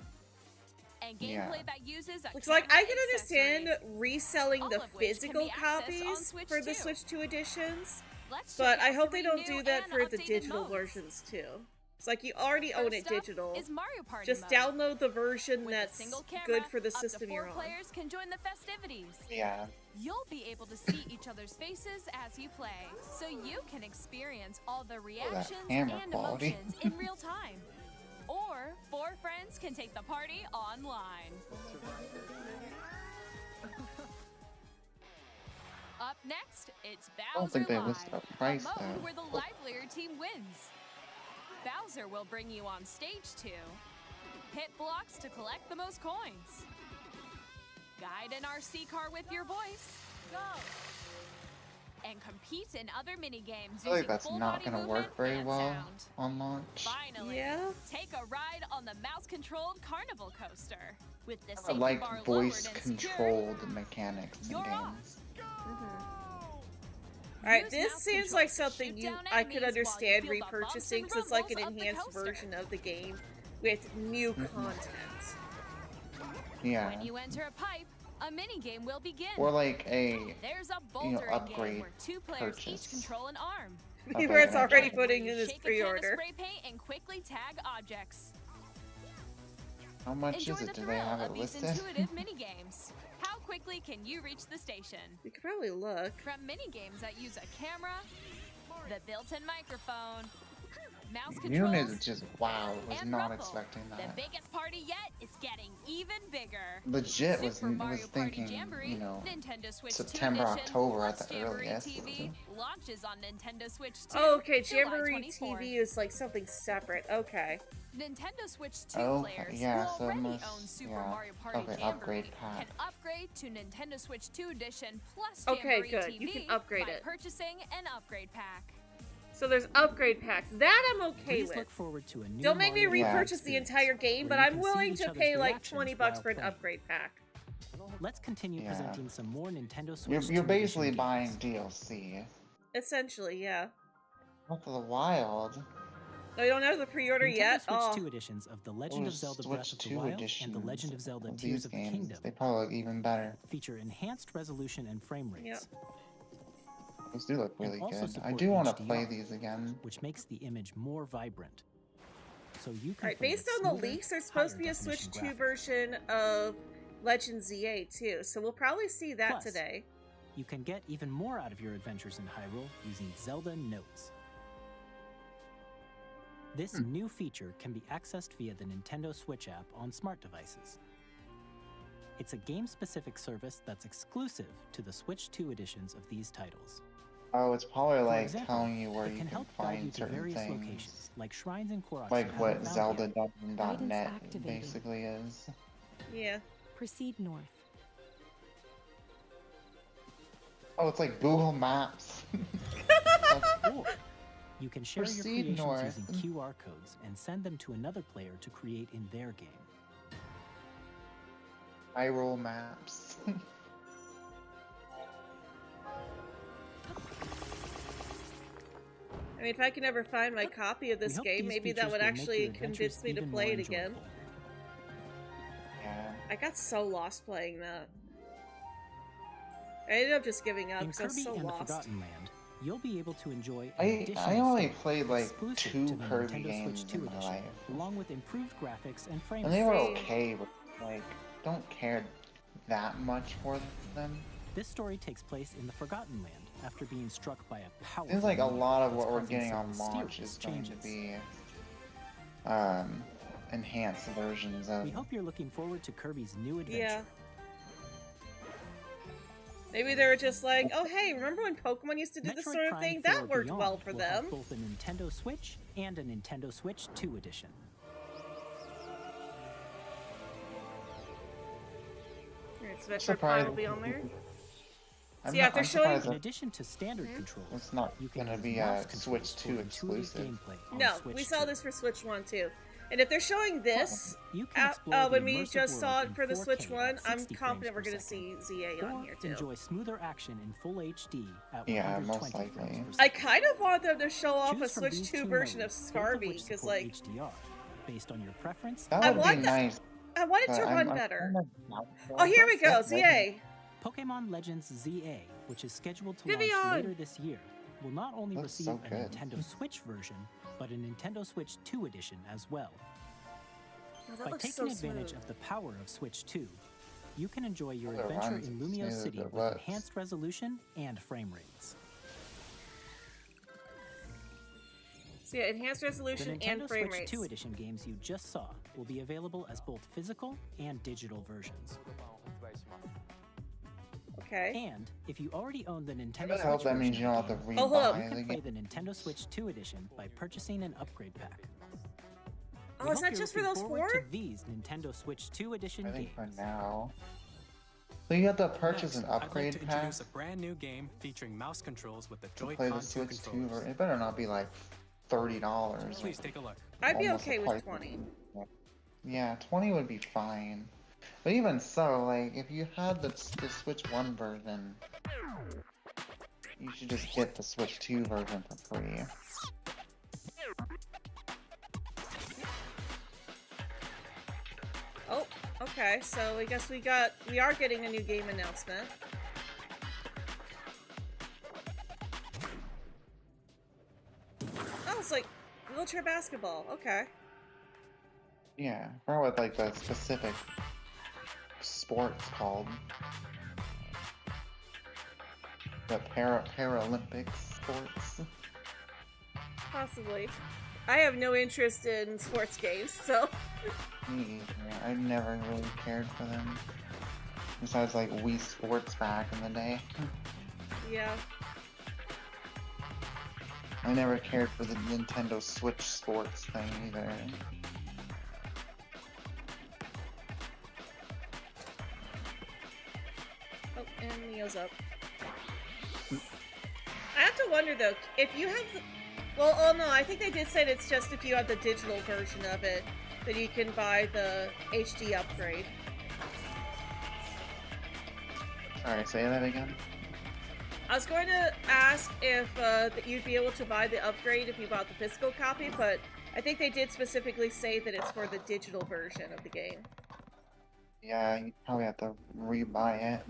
and Yeah. gameplay that uses a it's like I camera can understand accessory. reselling all the of which can physical be accessed on copies Switch for the 2. Switch 2 editions, Let's but check I out hope three they don't new do that and for the updated digital modes. versions too. It's like you already own it First up digital. is Mario Party Just mode. download the version With a that's single camera, good for the up to system 4 you're on. players can join the festivities. Yeah. You'll be able to see each other's faces as you play, so you can experience all the reactions camera and quality. emotions in real time. Or 4 friends can take the party online. Up next, it's Bowser I don't think they Live, listed a price, a mode though. where the livelier team wins. Bowser will bring you on stage 2. Hit blocks to collect the most coins. Guide an RC car with your voice. Go! And compete in other mini-games I feel like using that's full not body gonna movement work very and well sound. on launch. Finally, Yeah. take a ride on the mouse-controlled carnival coaster. With the I safety like bar voice lowered and secured, controlled mechanics in you're off. games. Alright, Use this mouse seems controls like to something shoot you down I could enemies while you understand feel the bumps repurchasing and because it's like an rumbles of the enhanced coaster. version of the game with new content. Yeah. When you enter a pipe, a mini-game will begin. Or like a There's a bouldering upgrade game where 2 players purchase. each control an arm. Okay, Beaver's I already get it. putting in his Shake a can of pre-order. spray paint and quickly tag objects. how much Enjoy is it? the Do they thrill have of it these listed? intuitive mini-games. How quickly can you reach the station? You could probably look. From mini-games that use a camera, the built-in microphone, mouse Noon controls, is just wow. Was and not Ruffle. expecting The that. biggest party yet is getting even bigger. Legit was Super Mario Party thinking, Jamboree, you know, Nintendo Switch 2 September, Edition October at plus the Jamboree earliest. TV launches on Nintendo Switch 2. Oh, okay. July Jamboree 24th. TV is like something separate. Okay. Nintendo Switch 2 Oh, players yeah, who so it already must- own Super yeah. Mario Party Okay, Jamboree upgrade can pack. upgrade to Nintendo Switch 2 Edition plus Okay, Jamboree good. TV You can upgrade by it. purchasing an upgrade pack. So there's upgrade packs. That I'm okay Please with. look forward to a new Don't make me Mario Party repurchase the experience, entire game, but where you I'm can see willing each to other's pay like reactions 20 while bucks for an playing. upgrade pack. Let's continue Yeah. presenting some more Nintendo Switch You're 2 Edition basically games. buying DLC. Essentially, yeah. Breath of the Wild. No, you don't have the pre-order Nintendo yet? Switch Oh. 2 editions of The Legend of Zelda Switch Breath of the 2 Wild editions and The Legend of Zelda of Tears these of the games. Kingdom They probably look even better. feature enhanced resolution and frame rates, Yep. Those do look And really also good. I support do want to HDR. play these again. which makes the image more vibrant. So you can Alright, play based with on the smoother, leaks, there's supposed to be a higher Switch definition 2 graphics. version of Legend ZA too, so we'll probably see that Plus, today. You can get even more out of your adventures in Hyrule using Zelda Notes. This new feature can be accessed via the Nintendo Switch app on smart devices. It's a game-specific service that's exclusive to the Switch 2 editions of these titles. Oh, it's probably For like example, telling you where it you can can help guide you find to certain various things. locations, like shrines in Korok. Like what Guidance Zelda.net activated. basically is. Yeah. Proceed north. Oh, it's like Google Maps. Or you can share your Proceed creations north. using QR codes and send them to another player to create in their game. Hyrule Maps. I mean, if I can ever find my copy of We this hope game, these maybe that features would will make your actually adventures convince me to even play more it again. enjoyable. Yeah. I got so lost playing that. I ended up just giving up In because I was Kirby so and the lost. Forgotten Land, you'll be able to enjoy an I additional only story played like exclusive 2 to the Kirby Nintendo games Switch 2 in my edition, life. along with improved graphics and frame And they were rates. okay, but like, don't care that much for them. This story takes place in the Forgotten Land after being struck by a powerful Seems like a meteor lot of that's what we're causing getting some on launch mysterious is going to changes. be enhanced versions of. We hope you're looking forward to Kirby's new adventure. Yeah. Maybe they were just like, oh hey, remember when Pokemon used to do this Metroid sort of Prime thing? 4 That worked Beyond well for will have them. both a Nintendo Switch and a Nintendo Switch 2 edition. Alright, so Metroid Prime surprised. will be on there. I'm So yeah, not- if they're I'm showing- surprised In that addition to standard controls, it's not you can gonna use be mouse a controls Switch for 2 intuitive exclusive. gameplay on No, Switch we saw 2. this for Switch 1 too. And if they're showing this, You can explore the when we immersive just saw world it in for the 4K Switch 1, at I'm 60 confident we're frames per going to second. see ZA on here Or too. enjoy smoother action in full HD at Yeah, 120 most likely. frames per I second. kind of want them to show off Choose a from Switch these 2 two version of modes, both of Scarby, which because support like, HDR. Based on your preference, That I would want be that- nice. I want it but to I'm- run I'm better. kinda- Oh, here we go, That's ZA! Pokemon Legends ZA, which is scheduled to Vivian! launch later this year, will not only Looks receive so a good. Nintendo Switch version, but a Nintendo Switch 2 edition as well. Oh, that By looks taking so advantage smooth. of the power of Switch 2, you can enjoy your Well, it adventure runs in as Lumio smooth as City it with looks. enhanced resolution and frame rates. So yeah, enhanced The resolution Nintendo and frame Switch rates. 2 edition games you just saw will be available as both physical and digital versions. Okay. And if you already own the I Nintendo really Switch hope that means version you don't of have to the rebuy game, hold up. you the can play game. the Nintendo Switch 2 edition by purchasing an upgrade pack. Oh, We is hope that you're just for looking those forward 4? to these Nintendo Switch 2 edition I think for games. now. So you have to purchase Next, an I'd like upgrade to pack introduce a brand new game featuring mouse controls with the to play the Joy-Con 2 Switch 2 controllers. version. It better not be like $30. Please take a look. I'd be Almost okay the with price. 20. Yeah, 20 would be fine. But even so, like, if you had the Switch 1 version, you should just get the Switch 2 version for free. Oh, okay, so I guess we are getting a new game announcement. Oh, it's like wheelchair basketball, okay. Yeah, I forgot what, like, the specific sport's called. The Paralympic sports. Possibly. I have no interest in sports games, so. Me either. I never really cared for them. Besides, like, Wii Sports back in the day. Yeah. I never cared for the Nintendo Switch Sports thing either. Oh, and Neo's up. I have to wonder though, if you have the... Well, oh no, I think they did say it's just if you have the digital version of it that you can buy the HD upgrade. Sorry, say that again? I was going to ask if that you'd be able to buy the upgrade if you bought the physical copy, but I think they did specifically say that it's for the digital version of the game. Yeah, you probably have to re-buy it.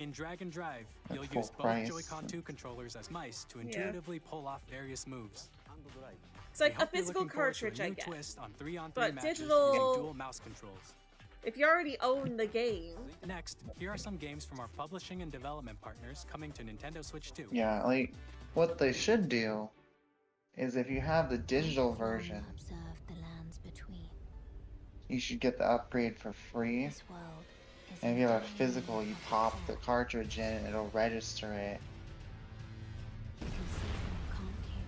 In Drag and Drive, At you'll full use both price. Joy-Con 2 controllers as mice to intuitively pull off various moves. It's like We a hope you're physical looking forward to a cartridge, I new guess. twist on 3-on-3 But matches digital- using dual mouse controls. If you already own the game. Next, here are some games from our publishing and development partners coming to Nintendo Switch 2. Yeah, like, what they should do is if you have the digital version, you should get the upgrade for free. And if you have a physical, you pop the cartridge in and it'll register it.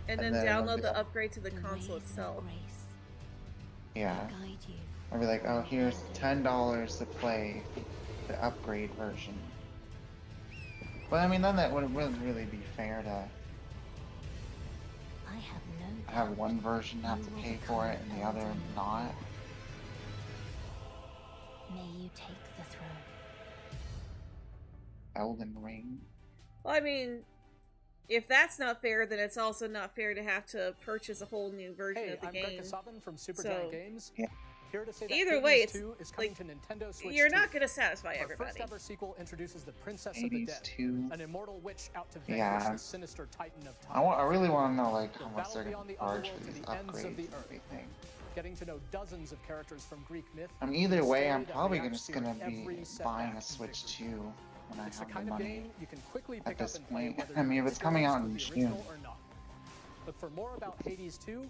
And then download the upgrade to the console itself. Yeah. I'll be like, oh, here's $10 to play the upgrade version. But I mean, then that wouldn't really be fair to have one version have to pay for it and the other not. May you take the throne. Elden Ring. Well, I mean, if that's not fair, then it's also not fair to have to purchase a whole new version of the I'm game. Greg Kasavin from Super So- Giant Games. Yeah. Here to say that Either Hades way, it's 2 is coming like, to Nintendo Switch you're 2. not going to satisfy Our everybody. first ever sequel introduces the Princess of the Hades Dead, 2. an immortal witch out to vanquish Yeah. the sinister titan of time. I really want to know like how From much Battle they're Beyond going to the charge Underworld for to these the ends of upgrades the and earth. everything. Getting to know dozens of characters from Greek myth. Either way, I'm story that probably reacts just to gonna every be setback buying a and Switch victory. 2 when I It's the have the kind of money. game you can quickly At pick this up and play point, whether I mean, you're if it's coming out in experienced with the June, original or not. Look for more about Hades 2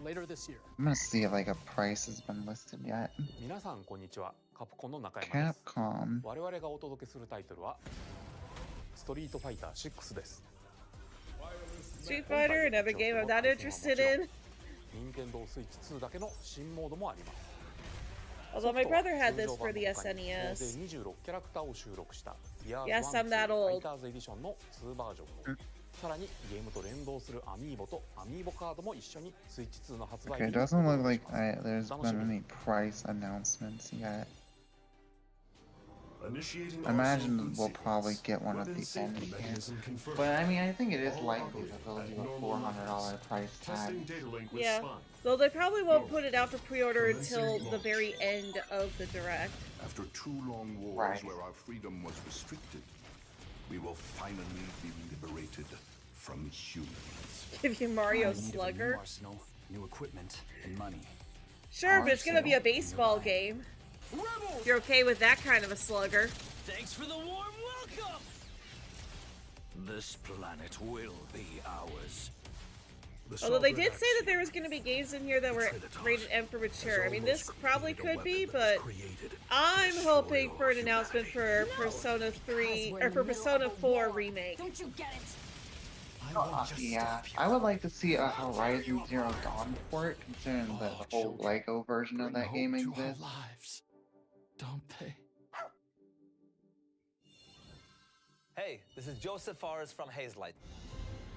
later this year. I'm gonna see if like a price has been listed yet. 皆さんこんにちは。カプコンの中山です。 Capcom. 我々がお届けするタイトルはストリートファイター6です Street Fighter, another game I'm not interested in. 任天堂スイッチ2だけの新モードもあります Although my brother had this 通常 for 版 the の他に総 SNES. 勢26キャラクターを収録した Yes, Years I'm 1 that ファ old. イターズエディションの2バージョンをさらにゲームと連動するアミーボとアミーボカードも一緒にスイッチ2の発売 Okay, 日 it に doesn't look お届 like けします there's お楽し been みに any price announcements yet. Initiating I imagine we'll probably get one at the end here. But I mean, I think it is likely that they'll do a $400 price tag. Yeah. Though they probably won't put it out for pre-order until the very end of the direct. After 2 long wars Right. where our freedom was restricted, we will finally be liberated from humans. Give you Mario Slugger. Arsenal, new equipment, and money. Sure, but it's gonna be a baseball game. If you're okay with that kind of a slugger. Thanks for the warm welcome! This planet will be ours. Although they did say that there was gonna be games in here that were rated M for mature. I mean, this probably could be, but I'm hoping for an announcement for Persona 3 or for Persona 4 remake. Don't you get it? Yeah, I would like to see a Horizon Zero Dawn port, considering the whole Lego version of that game exists. Lives, don't they? Hey, this is Joseph Forrest from Hazelight.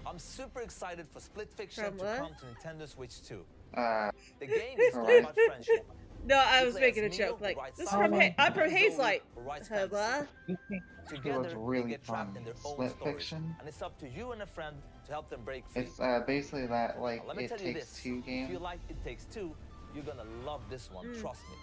I'm super excited for Split Fiction From to what? come to Nintendo Switch 2. The game is all about friendship. No, I You was play making a as Neo, joke. Like, who writes this is songs, from I'm from Zoe, Hazelight. who writes Huh, fantasy. It Together, looks they really get trapped in fun. their own Split stories, Fiction. and it's up to you and a friend to help them break free. It's basically that like Now, let me It tell you Takes this: Two if game. you like It Takes Two, you're gonna love this one. Trust me.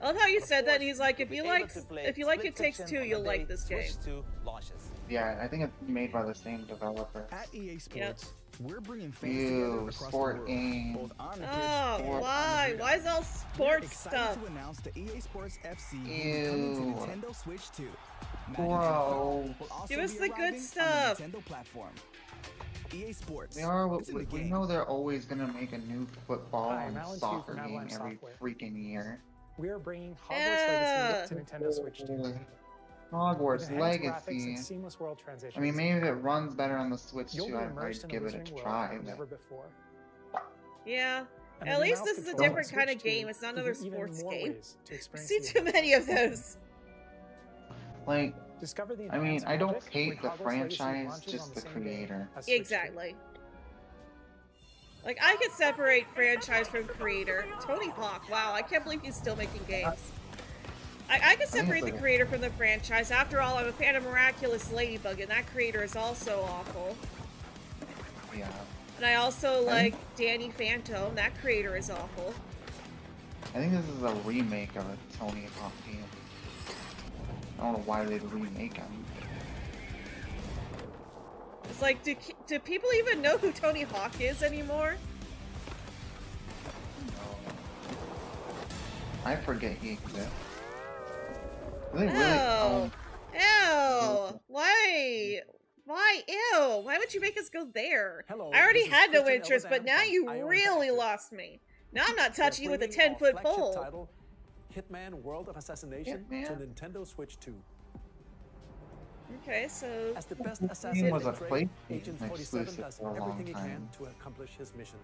I love how you Of said that. course, And he's like, you'll if be you able like, to play if you like Split It Takes Fiction Two, on you'll the like day this game. Switch 2 launches. Yeah, I think it's made by the same developer. At EA Sports, we're bringing fans Ew, together across the sport world, game. both on the pitch Oh, and on why? the Why is all We're sports excited stuff? to announce the EA Sports FC will be Ew. coming to Nintendo Switch 2. Madden Bro. NFL will also Give us be the good arriving on stuff. the Nintendo platform. EA Sports. We are. It's in the We game. know they're always gonna make a new football Hi, I'm and Alan Chu soccer from game Avalanche every Software. freaking year. We are bringing Hogwarts Legacy to Nintendo Switch 2. Hogwarts With enhanced graphics Legacy. and seamless world transitions. I mean, maybe if it runs better on the Switch You'll too, be I'd immersed in give a it a wizarding world try. like never before. Yeah. And At the new least mouse this is a controls on different kind of Switch 2 game. It's not give another you even sports more game. ways to I've experience seen the too many of those. Like, Discover the I mean, enhanced I don't magic hate when the Hogwarts Legacy franchise, launches just on the same day creator. as Switch 2. Exactly. Like, I could separate franchise from creator. Tony Hawk, wow, I can't believe he's still making games. I could separate the creator from the franchise. After all, I'm a fan of Miraculous Ladybug, and that creator is also awful. Yeah. And I also like Danny Phantom. That creator is awful. I think this is a remake of a Tony Hawk game. I don't know why they'd remake him. It's like, do people even know who Tony Hawk is anymore? I forget he exists. Do they really Ew! Ew! Why? Why? Ew! Why would you make us go there? I already had no interest, but now you really lost me. Now I'm not touching you with a 10-foot pole. Title, Hitman World of Assassination to Nintendo Switch 2. Okay, so as the best This assassin game was in a trade, PlayStation Agent 47 exclusive does for a long everything he can time. to accomplish his mission.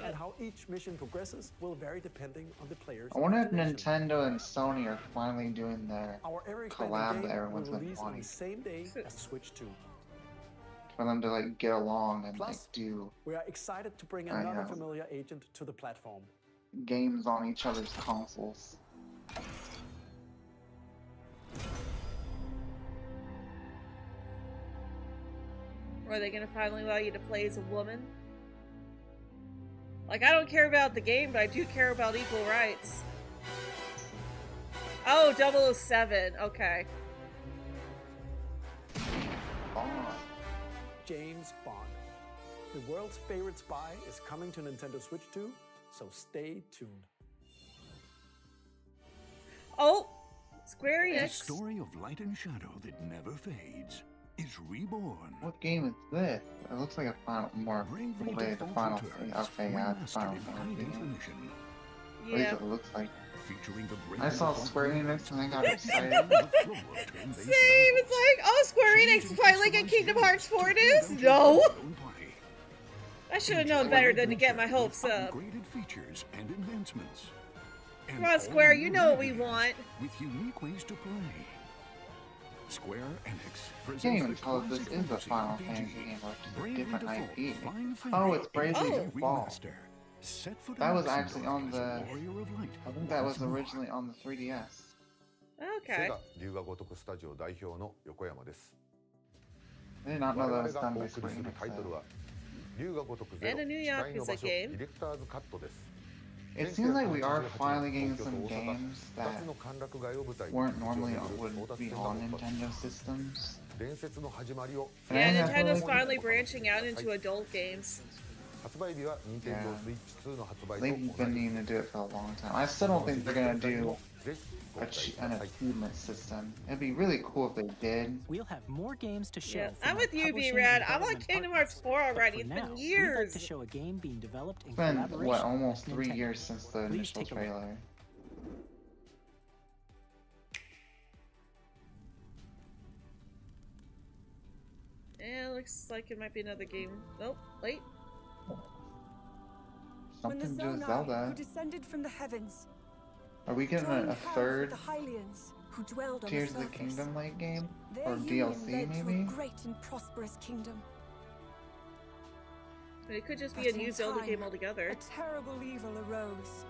And how each mission progresses will vary depending on the player's I wonder if imagination. Nintendo and Sony are finally doing their Our ever-expanding collab game that everyone's will been release on wanting. the same day as Switch 2. For them to like get along and like Plus, do we are excited to bring I another know. familiar agent to the platform. games on each other's consoles. Or are they gonna finally allow you to play as a woman? Like, I don't care about the game, but I do care about equal rights. Oh, 007. Okay. James Bond. The world's favorite spy is coming to Nintendo Switch 2, so stay tuned. Oh! Square The Enix. story of light and shadow that never fades is reborn. What game is this? It looks like a Final, more related to Final Fantasy. Okay, yeah, it's Final Fantasy. At least it looks like. I saw Square Enix and I got excited. Same! It's like, oh, Square Enix finally get Kingdom Hearts 4 news? No! I should have known better than to get my hopes up. Features and advancements. Come on, Square, you know what we want. With unique ways to play. Square Enix I can't even tell if this is a Final Fantasy game or just a different IP. Oh, it's Bravely Default. That was actually on the. I think that was originally on the 3DS. Okay. 龍が如くスタジオ代表の横山です。 I did not know that was 我々 done がお by 送り Square する Enix. タイトルは龍が如くゼロ And a new 誓いの場 Yakuza 所 game. ディレクターズカットです It seems like we are finally getting some games that 2つの歓楽街を舞台に weren't normally 日常を巡る would 争奪 be 戦が on 勃発 Nintendo systems. 伝説の始まりを Yeah, Yeah, Nintendo's definitely. finally branching out into adult games. 発売日は Nintendo Switch 2の発売と They've 同 been じ needing to do it for a long time. I still don't think they're gonna do an achievement system. It'd be really cool if they did. We'll have more games to show. Yeah, from I'm our with you, publishing B-Rad. and I want development Kingdom partners. Hearts 4 already. For It's now, been we'd like years. to show a game being developed in It's been collaboration what, almost with 3 Nintendo. years since the Please initial take a look. trailer. Yeah, looks like it might be another game. Nope, wait. Something to do with Zonai, Zelda. who descended from the heavens, Are we getting joined a hands with third the Hylians, who dwelled on Tears the of the surface. Kingdom like game? Their Or union DLC led to maybe? a great and prosperous kingdom. But it could just be But a new in Zelda time, game altogether. A terrible evil arose.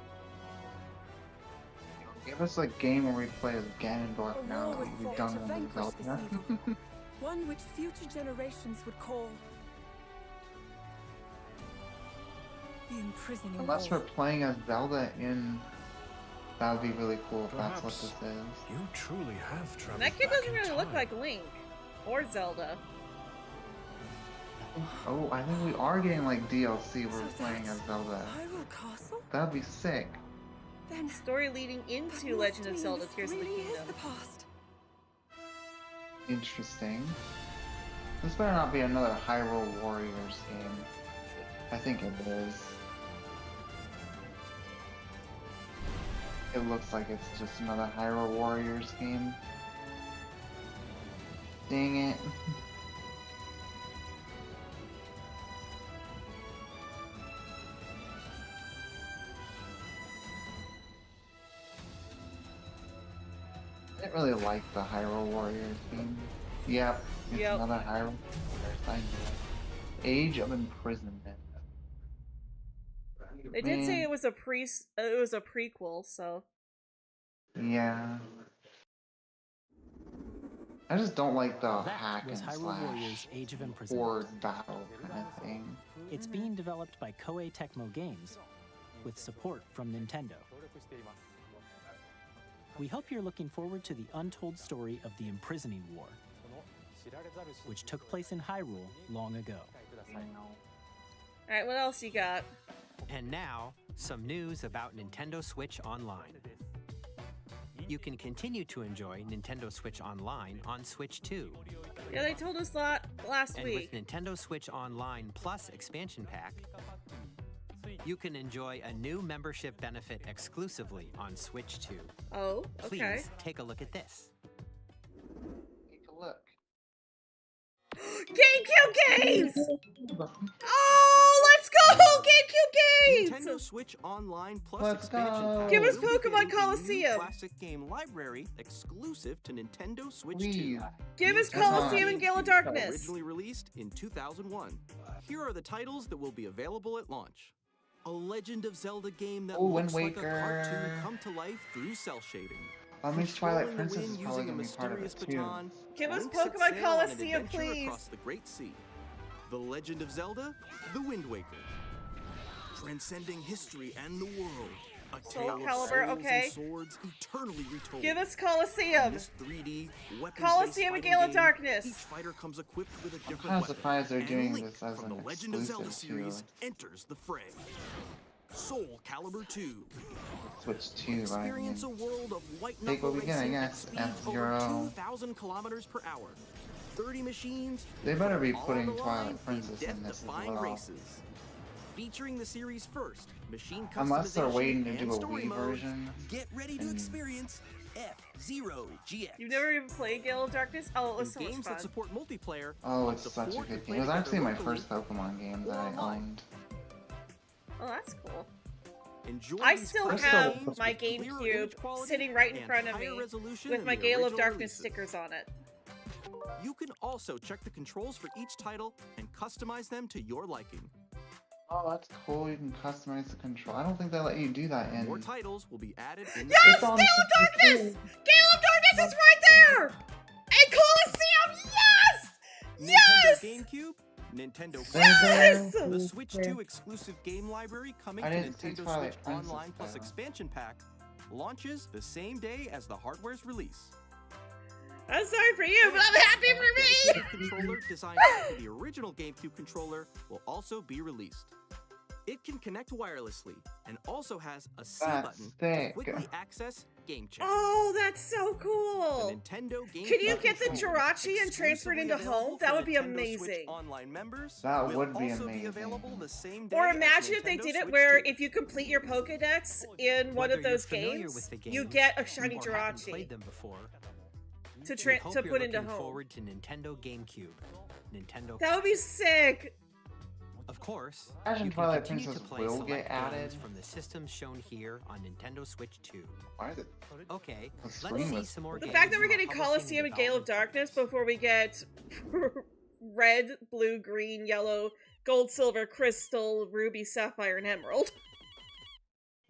Give us a game where we play as Ganondorf A now war that was we've fought done to with vanquish this Zelda. evil, one which future generations would call the imprisoning Unless war. we're playing as Zelda in... That would be really cool if that's what this is. You truly have traveled. That kid doesn't really look like Link. Or Zelda. Oh, I think we are getting like DLC where we're playing as Zelda. Hyrule Castle? That'd be sick. Then Story leading into Legend of Zelda Tears of the really is Kingdom. the past. Interesting. This better not be another Hyrule Warriors game. I think it is. It looks like it's just another Hyrule Warriors game. Dang it. I didn't really like the Hyrule Warriors game. Yep, it's another Hyrule Warriors. I knew it. Age of Imprisonment. They did say it was a prequel, so. Yeah. I just don't like the hack and slash Age of Imprisonment. board battle kind of thing. It's being developed by Koei Tecmo Games, with support from Nintendo. We hope you're looking forward to the untold story of the Imprisoning War, which took place in Hyrule long ago. Alright, what else you got? And now, some news about Nintendo Switch Online. You can continue to enjoy Nintendo Switch Online on Switch 2. Yeah, they told us last and week. With Nintendo Switch Online Plus expansion pack, you can enjoy a new membership benefit exclusively on Switch 2. Oh, okay. Please take a look at this. Take a look. GameCube games! Oh, let's go! GameCube games! Nintendo Switch Online Plus expansion pack. Give us will be Pokemon getting a new Coliseum. Classic game library exclusive to Nintendo Switch Please. 2. Give us Coliseum and Gale of Darkness. Originally released in 2001. Here are the titles that will be available at launch. A Legend of Zelda game that looks like a cartoon come to life through cell shading. That means Twilight Controlling the Princess is wind probably using a gonna be part of it mysterious too. baton, Give us Link sets Pokemon sail on an Coliseum, adventure please. Across the Great Sea. The Legend of Zelda: The Wind Waker. Transcending history and the world. A Soul tale of Calibur, souls okay. and swords eternally retold. Give us Coliseum. In this 3D weapons-based Coliseum and fighting Gale of game, Darkness. Each fighter comes equipped with a I'm different kind of weapon. surprised they're and doing Link this as from an the Legend of Zelda exclusive series to enters the fray. Soul Calibur 2. Switch 2, right? Experience a world of white Take knuckle what we get, I racing at guess. speeds over F-Zero. 2,000 kilometers per hour. 30 machines. They better be all on putting the line Twilight Princess in this as death-defying well. races. Featuring the series first, machine customization Unless they're waiting to and do a story Wii mode. version. Get ready to experience F-Zero GX. You've never even played Gale of Darkness? Oh, it was so much Games fun. that support multiplayer. Oh, up it's to such a 4 good can play game. It was actually together my locally first Pokemon game that or I online. owned. Oh, that's cool. Enjoy I these still classic have games my with clearer GameCube image quality sitting right in and front of higher me resolution with than my the Gale of original Darkness releases. stickers on it. You can also check the controls for each title and customize them to your liking. Oh, that's cool. You can customize the control. I don't think they let you do that in. More titles will be added in Yes! It's Gale on of Darkness! Gale of Darkness is right there! And Coliseum, yes! Yes! Nintendo GameCube, Nintendo Yes! the Switch 2 exclusive game library coming I to didn't see Nintendo Twilight Switch Princess, Online Plus though. expansion pack launches the same day as the hardware's release. I'm sorry for you, but I'm happy for me! A controller designed after the original GameCube controller will also be released. It can connect wirelessly and also has a C That's button to sick. quickly access Game Chat. Oh, that's so cool! The Nintendo GameCube Can you get the controller, Jirachi and transfer it into exclusively home? available That for would be Nintendo Switch amazing. Online members That will would be also amazing. be available the same day Or as imagine if they Nintendo did it Switch where 2. if you complete your Pokedex in one Whether of those you're familiar games, with the you games get a shiny or haven't Jirachi played them before, to we hope to you're put into looking home. forward to Nintendo GameCube, Nintendo. That would be sick. Of course, Imagine you can Twilight continue Princess to play will select get added. games from the systems shown here on Nintendo Switch 2. Why is it? Okay, The let's screen see was- some more The games fact that we're from getting publishing Coliseum and Gale of development Darkness before we get red, blue, green, yellow, gold, silver, crystal, ruby, sapphire, and emerald.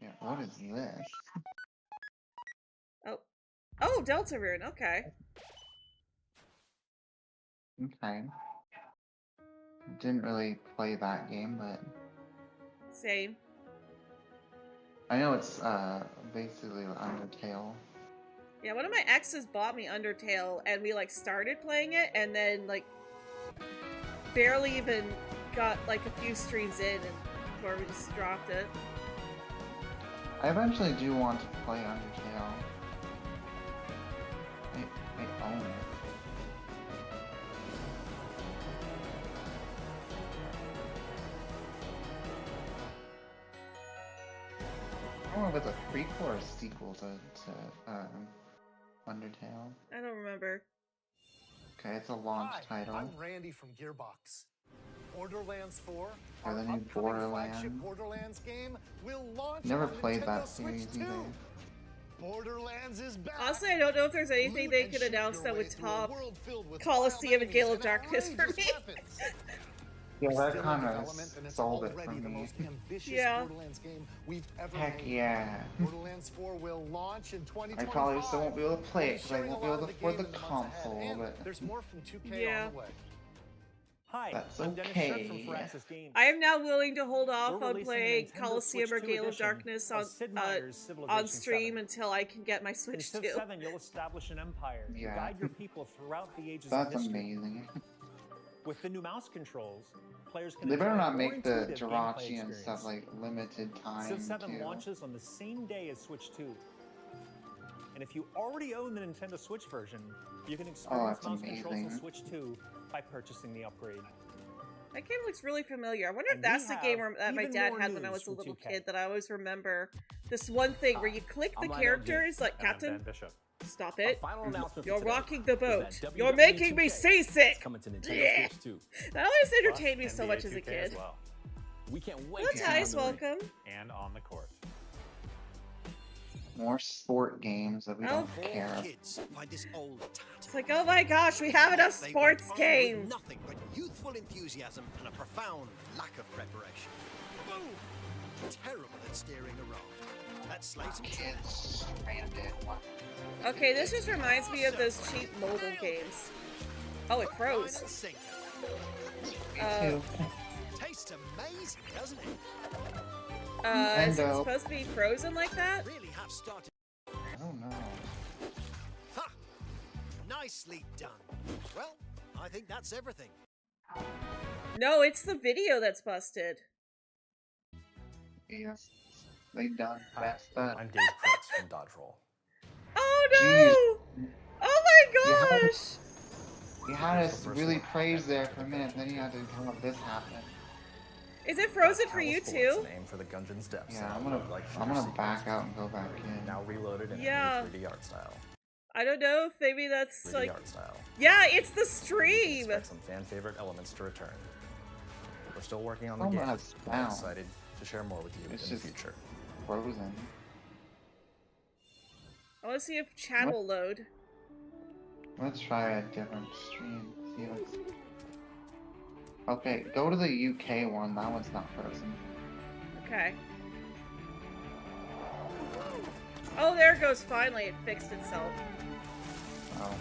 Yeah, what is this? Oh, Deltarune, okay. Okay. Didn't really play that game, but Same. I know it's basically Undertale. Yeah, one of my exes bought me Undertale, and we, like, started playing it, and then, like, barely even got, like, a few streams in, and before we just dropped it. I eventually do want to play Undertale. I own it. know if it's a prequel or a sequel to Undertale. I don't remember. Okay, it's a launch title. I'm Randy from Gearbox. Borderlands 4, Or the new Borderlands. Borderlands game will launch Never on played Nintendo that Switch series 2. either. Borderlands is back. Honestly, I don't know if there's anything they could announce that would top Coliseum and Gale of Darkness for me. Yeah, that kind of sold it for me. Yeah. Borderlands game we've ever Heck made. yeah. Borderlands 4 will launch in 2025. I probably still won't be able to play it because I Sharing won't a be lot able of to afford the game in months ahead. console, And but there's more from 2K Yeah. on the way. Hi, that's I'm Dennis Shutt from okay. Firaxis Games. I am now willing to hold off We're on releasing playing a Nintendo Coliseum or Switch 2 Gale of edition Darkness of Sid Meier's Civilization on stream 7. until I can get my In Switch Civ 2. 7, you'll establish an empire and Yeah. guide your people throughout the ages That's of history. amazing. With the new mouse controls, players can They better enjoy a not more make the intuitive gameplay Jirachi and experience. stuff like limited time Civ 7 too. launches on the same day as Switch 2. And if you already own the Nintendo Switch version, you can experience that's mouse controls in amazing. Switch 2 by purchasing the upgrade. That game looks really familiar. I wonder if And that's we the game have that my even dad more had when I news was a from little 2K. kid that I always remember. This one thing where you click the I'm Lionel characters, G, like and I'm Captain. Ben Bishop. Stop it. Final announcement You're for today rocking the is boat. that You're WWE making me 2K seasick. is coming to Nintendo Yeah. Switch 2. That always entertained me Plus so much NBA as a 2K as kid. well. We can't wait Well, to see Tice, you on the ring welcome. and on the court. More sport games that we don't care. Kids find this old It's like, oh my gosh, we have enough They sports respond with games. Nothing but youthful enthusiasm and a profound lack of preparation. Boom! Terrible at steering a raft. Let's slay some kids. Okay, this just reminds me of those cheap mobile games. Oh, it froze. Sink. too. Tastes amazing, doesn't it? Is it Nintendo. supposed to be frozen like that? Really have started. I don't know. Ha! Nicely done. Well, I think that's everything. No, it's the video that's busted. Yes, they done messed up. I'm Dave Crooks from Dodge Roll. Oh no! Oh my gosh! You had us really praised there for a minute, then you had to have this happen. Is it frozen for you Sports, too? Name for the Gungeon's depths. Yeah, and I'm gonna like back out and go back in. Now reloaded in Yeah. a new 3D art style. I don't know if maybe that's 3D like. art style. Yeah, it's the stream! Expect some fan favorite elements to return. We're still working on the Oh, game. that's We're bound. excited to share more with you It's in the just future. frozen. I want to see if chat will load. Let's try a different stream. See what's. Okay, go to the UK one. That one's not frozen. Okay. Oh, there it goes. Finally, it fixed itself. Oh,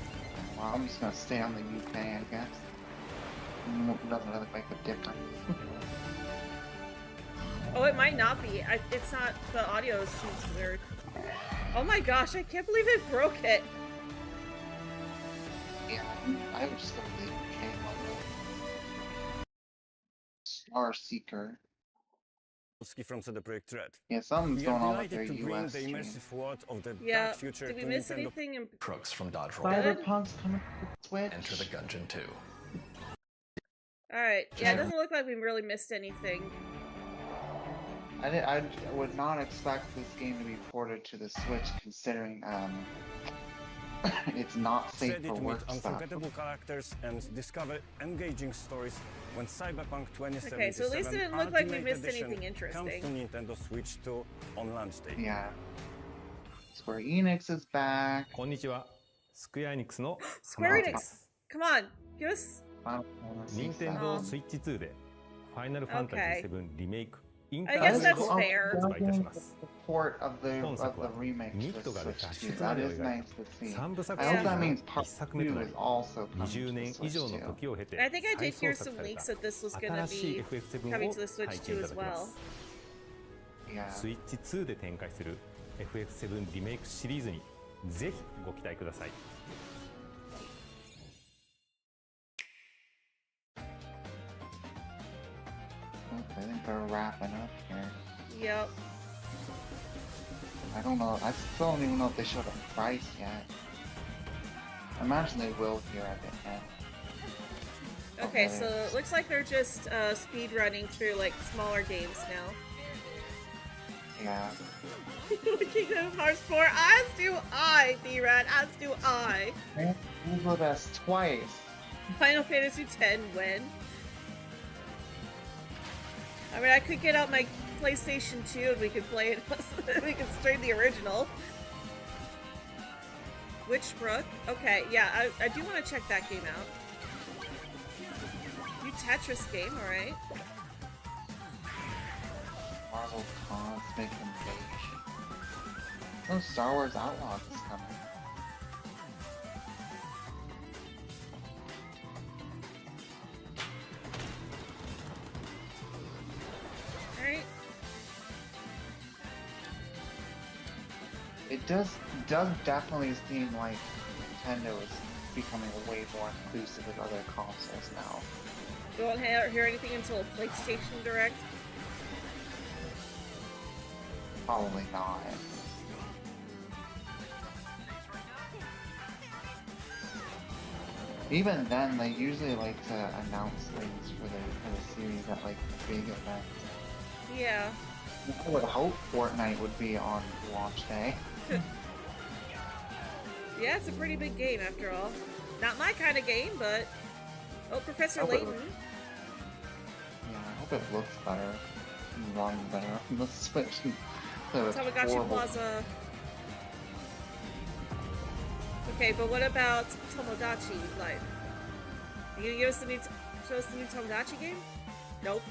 well, I'm just gonna stay on the UK, I guess. Doesn't really make a difference. Oh, it might not be. It's not. The audio seems weird. Oh my gosh, I can't believe it broke it. Yeah, I would just go to the UK one. Star Seeker. From CD Projekt Red. Yeah, something's We are going on with their delighted to bring US the stream. immersive world of the Yeah. dark future Did we to miss Nintendo. anything? In... Crooks from Dodge Roll. Cyberpunk's coming to Switch. Enter the Gungeon 2. Alright. Yeah, it doesn't look like we really missed anything. I would not expect this game to be ported to the Switch, considering it's not safe Ready for to work meet stuff. unforgettable characters and discover engaging stories when Cyberpunk 2077 Okay, so at least it didn't look like we Ultimate missed Edition anything interesting. comes to Nintendo Switch 2 on launch day. Yeah. Square Enix is back. こんにちは。スクエアエニックスの Square Enix! Come on, give us. 任天堂スイッチ2でファイナルファンタジー7リメイクインタ I ー guess ネッ that's ト fair. 発売いたします。 Port of the 本作は remake ニ to ッ the トが Switch 脱 too. 出 That までを is 描い nice to see. 3部作 I シリ hope ー that ズ means の part 1作目 2 とな is り also coming 20 to 年 the 以上 Switch の too. 時を経て And I think I 再 did hear 創作 some され leaks た that this was gonna 新しい be FF7 coming を to the Switch 体 too 験いた as だきま well. す。 Yeah. スイッチ2で展開する FF7 リメイクシリーズにぜひご期待ください。I think they're wrapping up here. Yep. I don't know. I still don't even know if they showed a price yet. I imagine they will here at the end. Okay, so it looks like they're just speed running through like smaller games now. Yeah. Kingdom Hearts 4, as do I, B-Rad, as do I. Google this twice. Final Fantasy X when? I mean, I could get out my PlayStation 2 and we could play it. We could stream the original. Witchbrook? Okay, yeah, I do want to check that game out. New Tetris game, alright. Marvel Cosmic Invasion. Oh, Star Wars Outlaws is coming. Alright. It does definitely seem like Nintendo is becoming way more inclusive of other consoles now. You won't hear anything until PlayStation Direct? Probably not. Even then, they usually like to announce things for the series at like big events. Yeah. I would hope Fortnite would be on launch day. Yeah, it's a pretty big game after all. Not my kind of game, but... Oh, Professor Hope it Layton. Yeah, I hope it looks better. Run better on the Switch. Tamagotchi Horrible. Plaza. Okay, but what about Tomodachi Life? Are you gonna show us the new Tomodachi game? Nope.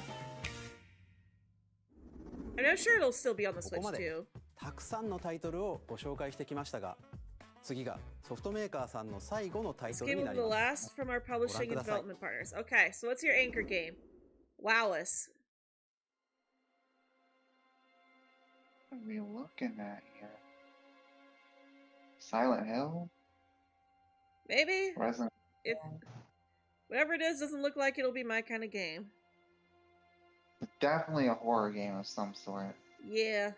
I mean, I'm sure it'll still be on the Switch ここまで too. たくさんのタイトルをご紹介してきましたが、次がソフトメーカーさんの最後のタイ This トル game に will な be り the ま last す。 from our publishing and ご覧ください。 development partners. Okay, so what's your anchor game? Wow us. What are we looking at here? Silent Hill? Maybe? Resident If whatever it is doesn't look like it'll be my kind of game. It's definitely a horror game of some sort. Yeah.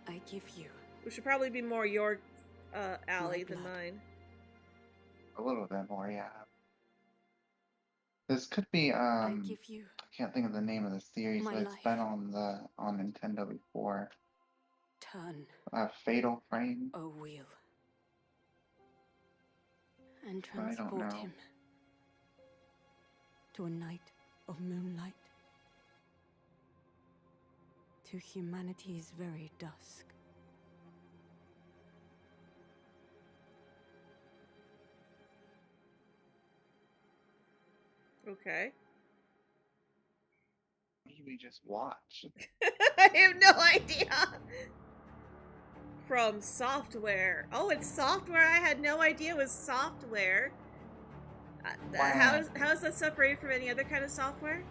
I give you Which should probably be more your alley My than blood. mine. A little bit more, yeah. This could be I give you I can't think of the name of the series, my but it's life. been on Nintendo before. turn Fatal Frame. a wheel and I don't transport know. him to a night of moonlight, to humanity's very dusk. Okay. What did we just watch? I have no idea. From software. Oh, it's software. I had no idea it was software. How is that separated from any other kind of software?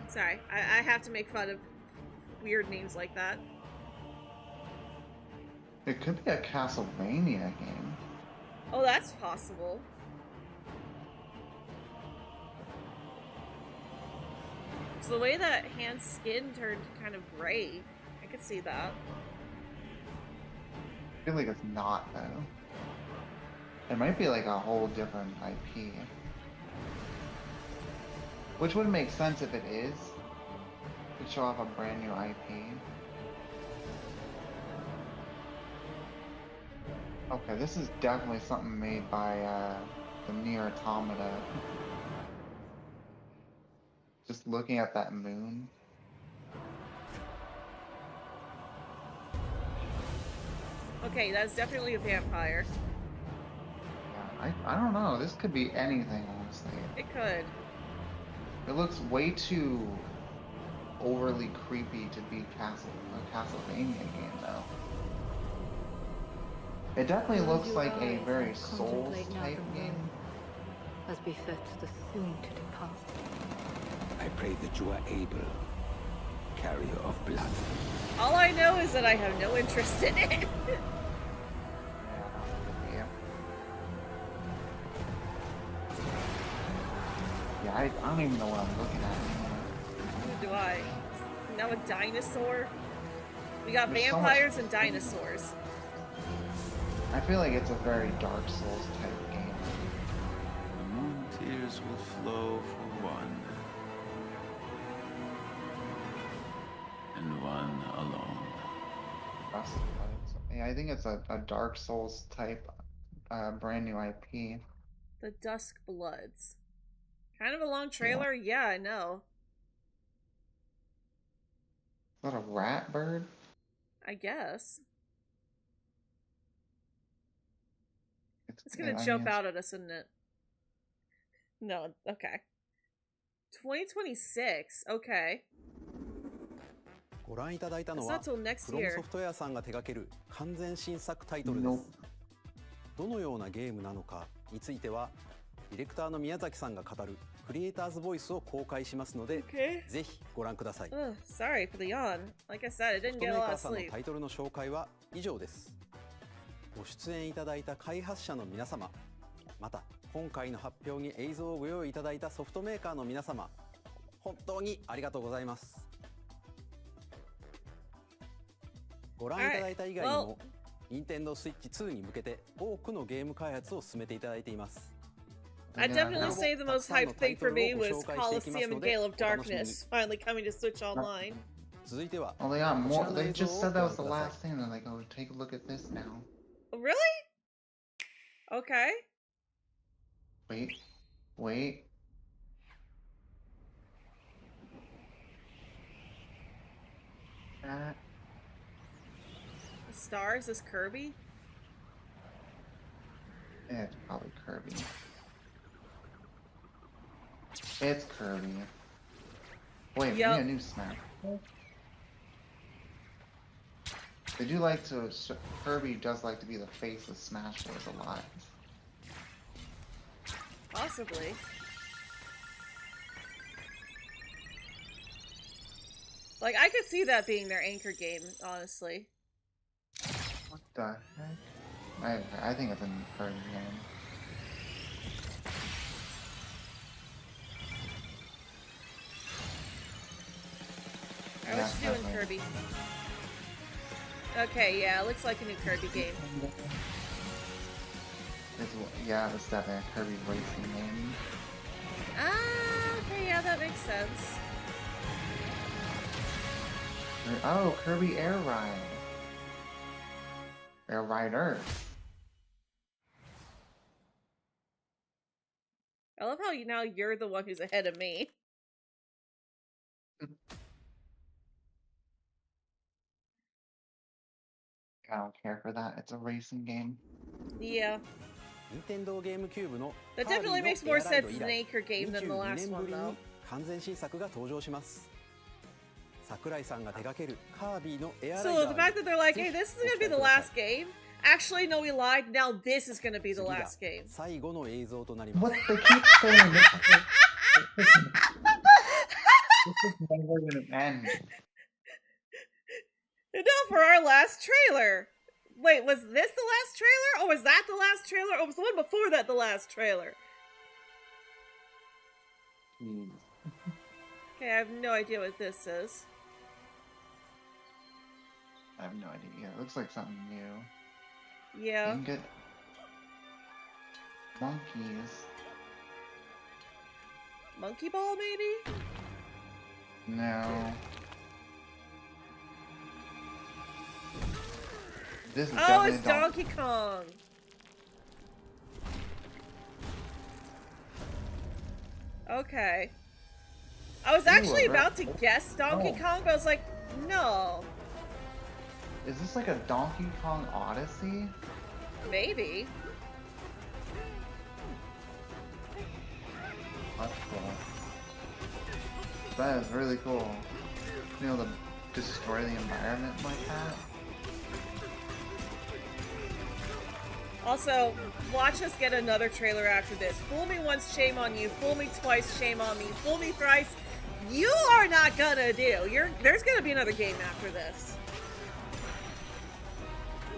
Sorry, I have to make fun of weird names like that. It could be a Castlevania game. Oh, that's possible. So the way that Han's skin turned kind of gray, I could see that. I feel like it's not though. It might be like a whole different IP. Which would make sense if it is. To show off a brand new IP. Okay, this is definitely something made by the Nier Automata. Just looking at that moon. Okay, that's definitely a vampire. Yeah, I don't know. This could be anything, honestly. It could. It looks way too overly creepy to be a Castlevania game, though. It definitely looks like a very Souls type game. As befits the soon to depart. I pray that you are able, carrier of blood. All I know is that I have no interest in it. Yeah, I don't even know what I'm looking at anymore. Neither do I. Now a dinosaur? We got There's so vampires and dinosaurs. I feel like it's a very Dark Souls type game. The moon tears will flow for one. Duskbloods. Yeah, I think it's a Dark Souls type brand new IP. The Duskbloods. Kind of a long trailer? Yeah, I know. Is that a rat bird? I guess. It's gonna jump out at us, isn't it? No, okay. 2026, okay. ご覧いただいたの It's は not till next フロム year. ソフトウェアさんが手掛ける完全新作タイトルです。どのようなゲームなのかについてはディレクターの宮崎さんが語るクリエイターズボイスを公開しますので、ぜひご覧ください。Sorry for the yawn. Like I said, I ソ didn't フト get メ a ー lot カー of さんの sleep. タイトルの紹介は以上です。ご出演いただいた開発者の皆様、また今回の発表に映像をご用意いただいたソフトメーカーの皆様、本当にありがとうございます。ご覧いただいた以外にも、Nintendo Switch 2に向けて多くのゲーム開発を進めていただいています。I'd definitely say the most hyped thing for me was Coliseum and Gale of Darkness finally coming to Switch Online. 続いては、 Oh, they got more. They just said that was the last thing. They're like, oh, take a look at this now. Really? Okay. Wait. The star? Is this Kirby? Yeah, it's probably Kirby. It's Kirby. Wait, we need a new Smash. They do like to. Kirby does like to be the face of Smash Bros. A lot. Possibly. Like, I could see that being their anchor game, honestly. What the heck? I think it's a new Kirby game. Alright, what you doing, Kirby? Okay, yeah, it looks like a new Kirby game. Yeah, it's definitely a Kirby racing game. Ah, okay, yeah, that makes sense. Oh, Kirby Air Ride. Air Rider. I love how now you're the one who's ahead of me. I don't care for that. It's a racing game. Yeah. That definitely makes more sense as an anchor game than the last one, though. 完全新作が登場します。桜井さんが手掛けるカービィのエアライダ So ー the fact that they're like, hey, this is gonna be the last game. Actually, no, we lied. Now this is gonna be the last game. 最後の映像となります。 What they keep saying? This is never gonna end. And now for our last trailer. Wait, was this the last trailer? Or was that the last trailer? Or was the one before that the last trailer? Okay, I have no idea what this is. I have no idea. Yeah, it looks like something new. Yeah. You can get monkeys. Monkey Ball, maybe? No. This is oh, it's definitely Donkey Kong! Okay. I was actually about to guess Donkey Kong, but I was like, no. Is this like a Donkey Kong Odyssey? Maybe. That's cool. That is really cool. You know, to destroy the environment like that. Also, watch us get another trailer after this. Fool me once, shame on you. Fool me twice, shame on me. Fool me thrice, you are not gonna do. There's gonna be another game after this.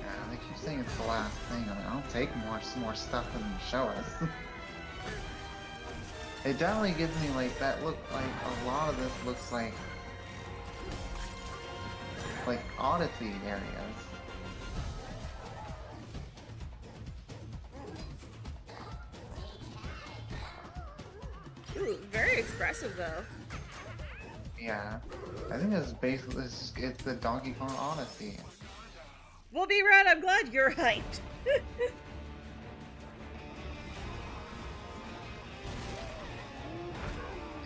Yeah, they keep saying it's the last thing. I mean, I'll take some more stuff than show us. It definitely gives me like that look. Like a lot of this looks like Odyssey areas. Ooh, very expressive though. Yeah, I think it's basically it's the Donkey Kong Odyssey. Well, B-Rad, I'm glad you're hyped.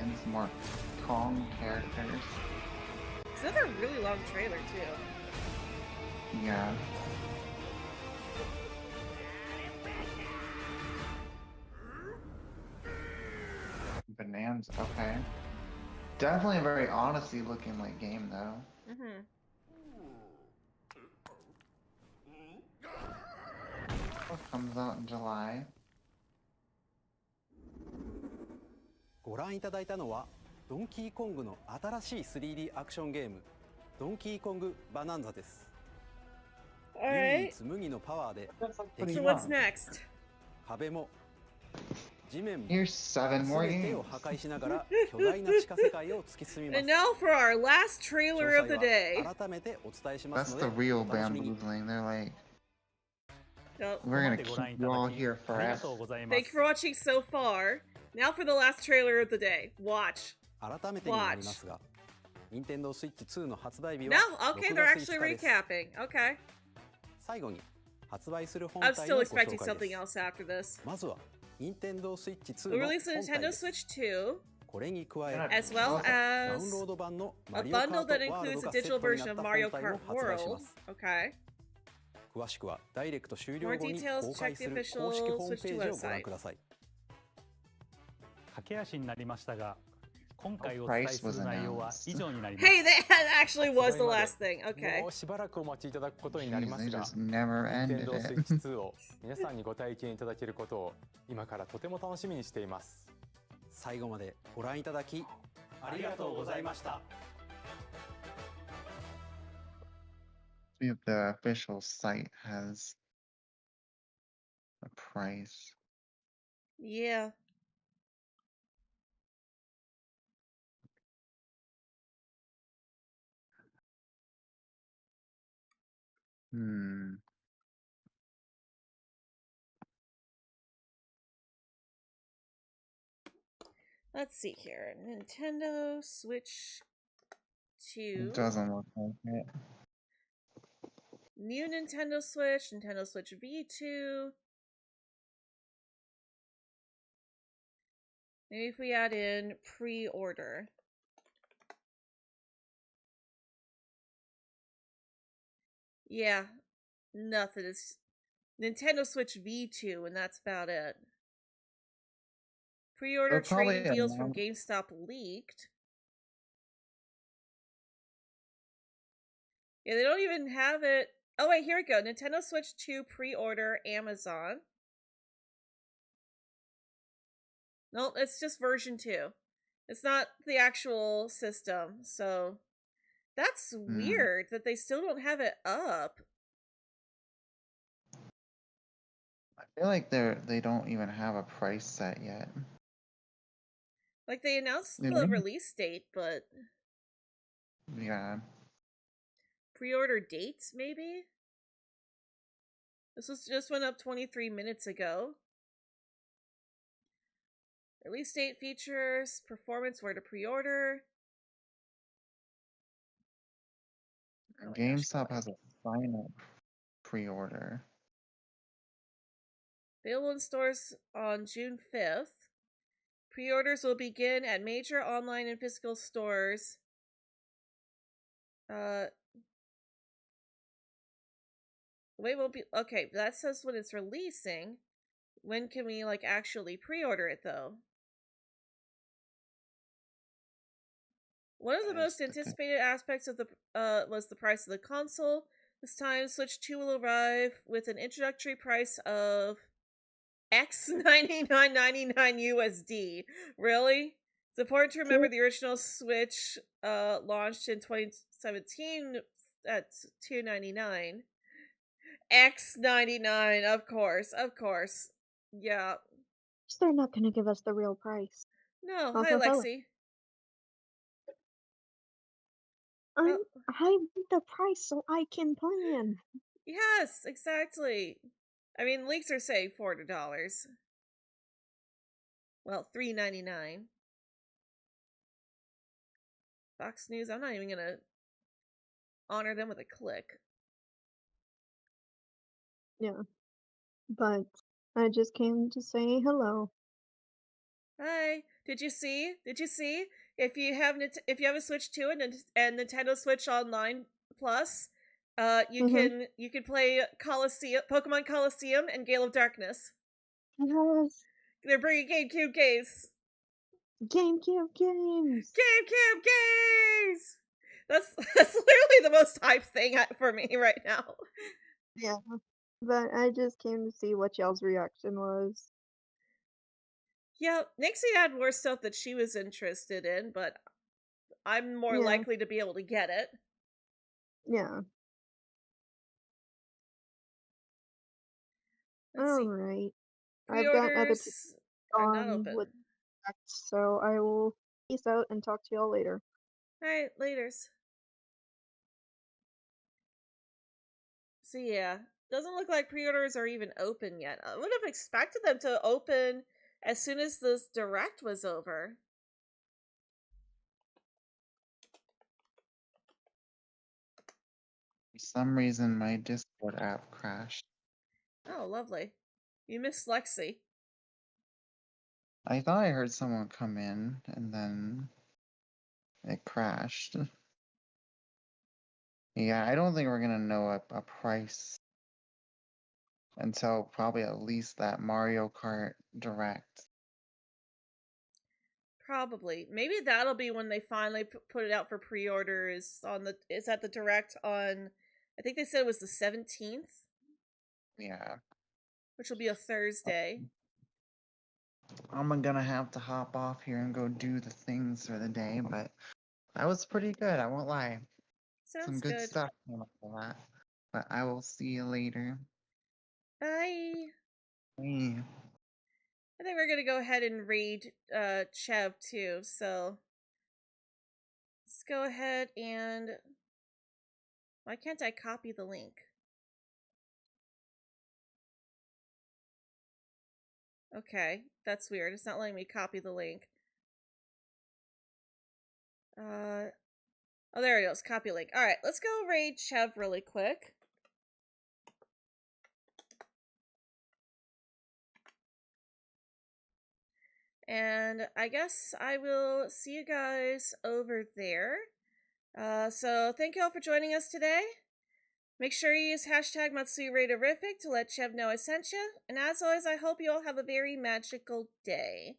And some more Kong characters. It's another really long trailer, too. Yeah. Bonanza, okay. Definitely a very Odyssey looking like game though. Mm-hmm. Comes out in July. ご覧いただいたのはドンキーコングの新しい 3D アクションゲームドンキーコングバナンザです。唯一無二のパワーで So what's next? 壁も地面も Here's 7 more 全てを games. 破壊しながら巨大な地下世界を突き進みます。 And now for our last trailer of the day. 改めてお伝えしま That's すの the で real お楽しみに。 bamboozling. They're like, No. we're gonna keep you all here forever. Thank you for watching so far. Now for the last trailer of the day. Watch. 改めてになりますが、任天堂スイッチ2の発売日 No, は okay, 6 they're 月 actually 5日です。 recapping. Okay. 最後に発売する本 I'm 体 still のご紹 expecting 介 something です。 else after this. まずは任天堂スイッチ2 We'll の release the 本体 Nintendo です。 Switch 2, これに加え as well ダウン as ロード版の a マリオカ bundle ート that ワール includes ド a がセッ digital トに version な of った Mario 本体 Kart も発売しま World. す。 Okay. 詳しくはダイレクト終了 More 後に details, 公開 check す the る official 公式ホーム Switch ペ 2ージをご覧 website. ください。駆け足になりましたが、今回お伝えする内容は以上になります。 Hey, that actually was the last thing. Okay. もうしばらくお待ちいただくことになります Jeez, they が、 just never 任天 ended 堂 it. スイッチ2を皆さんにご体験いただけることを今からとても楽しみにしています。最後までご覧いただきありがとうございました。See if the official site has a price. Yeah. Let's see here. Nintendo Switch 2. It doesn't look like it. New Nintendo Switch, Nintendo Switch V2. Maybe if we add in pre-order. Yeah, nothing. It's Nintendo Switch V2, and that's about it. Pre-order They'll probably trading deals from announce- GameStop leaked. Yeah, they don't even have it. Oh wait, here we go. Nintendo Switch 2 pre-order Amazon. Nope, it's just version 2. It's not the actual system, so that's weird that they still don't have it up. I feel like they don't even have a price set yet. Like they announced Yeah. the release date, but Yeah. pre-order dates maybe? This was just went up 23 minutes ago. Release date, features, performance, where to pre-order. GameStop has a sign-up pre-order. Available in stores on June 5th. Pre-orders will begin at major online and physical stores. Wait, won't be okay. That says when it's releasing. When can we like actually pre-order it though? One of the most anticipated aspects of the was the price of the console. This time, Switch 2 will arrive with an introductory price of $99.99 USD. Really? It's important to remember the original Switch launched in 2017 at $299. $99, of course. Yeah. They're not going to give us the real price. No, Oh, hi oh, oh. Lexi. I want the price so I can plan. Yes, exactly. I mean, leaks are saying $400. Well, $3.99. Fox News, I'm not even gonna honor them with a click. Yeah. But I just came to say hello. Hi. Did you see? If you have a Switch 2 and Nintendo Switch Online Plus, you can play Pokemon Coliseum and Gale of Darkness. Yes. They're bringing GameCube games. GameCube games. GameCube games. That's literally the most hype thing for me right now. Yeah. But I just came to see what y'all's reaction was. Yeah, Nixie had more stuff that she was interested in, but I'm more likely to be able to get it. Yeah. Alright. I've got other people on with that, so I will peace out and talk to y'all later. Alright, laters. So yeah, doesn't look like pre-orders are even open yet. I would have expected them to open as soon as this direct was over. For some reason, my Discord app crashed. Oh, lovely. You missed Lexi. I thought I heard someone come in, and then it crashed. Yeah, I don't think we're gonna know a price until probably at least that Mario Kart Direct. Probably. Maybe that'll be when they finally put it out for pre-orders is at the direct on, I think they said it was the 17th. Yeah. Which will be a Thursday. I'm gonna have to hop off here and go do the things for the day, but that was pretty good, I won't lie. Sounds Some good good. stuff came up of that. But I will see you later. Bye. Bye. I think we're gonna go ahead and raid Chev too, so let's go ahead and why can't I copy the link? Okay, that's weird. It's not letting me copy the link. Oh, there it goes. Copy link. Alright, let's go raid Chev really quick. And I guess I will see you guys over there. So thank you all for joining us today. Make sure you use hashtag MatsuRaiderific to let Chev know I sent you. And as always, I hope you all have a very magical day.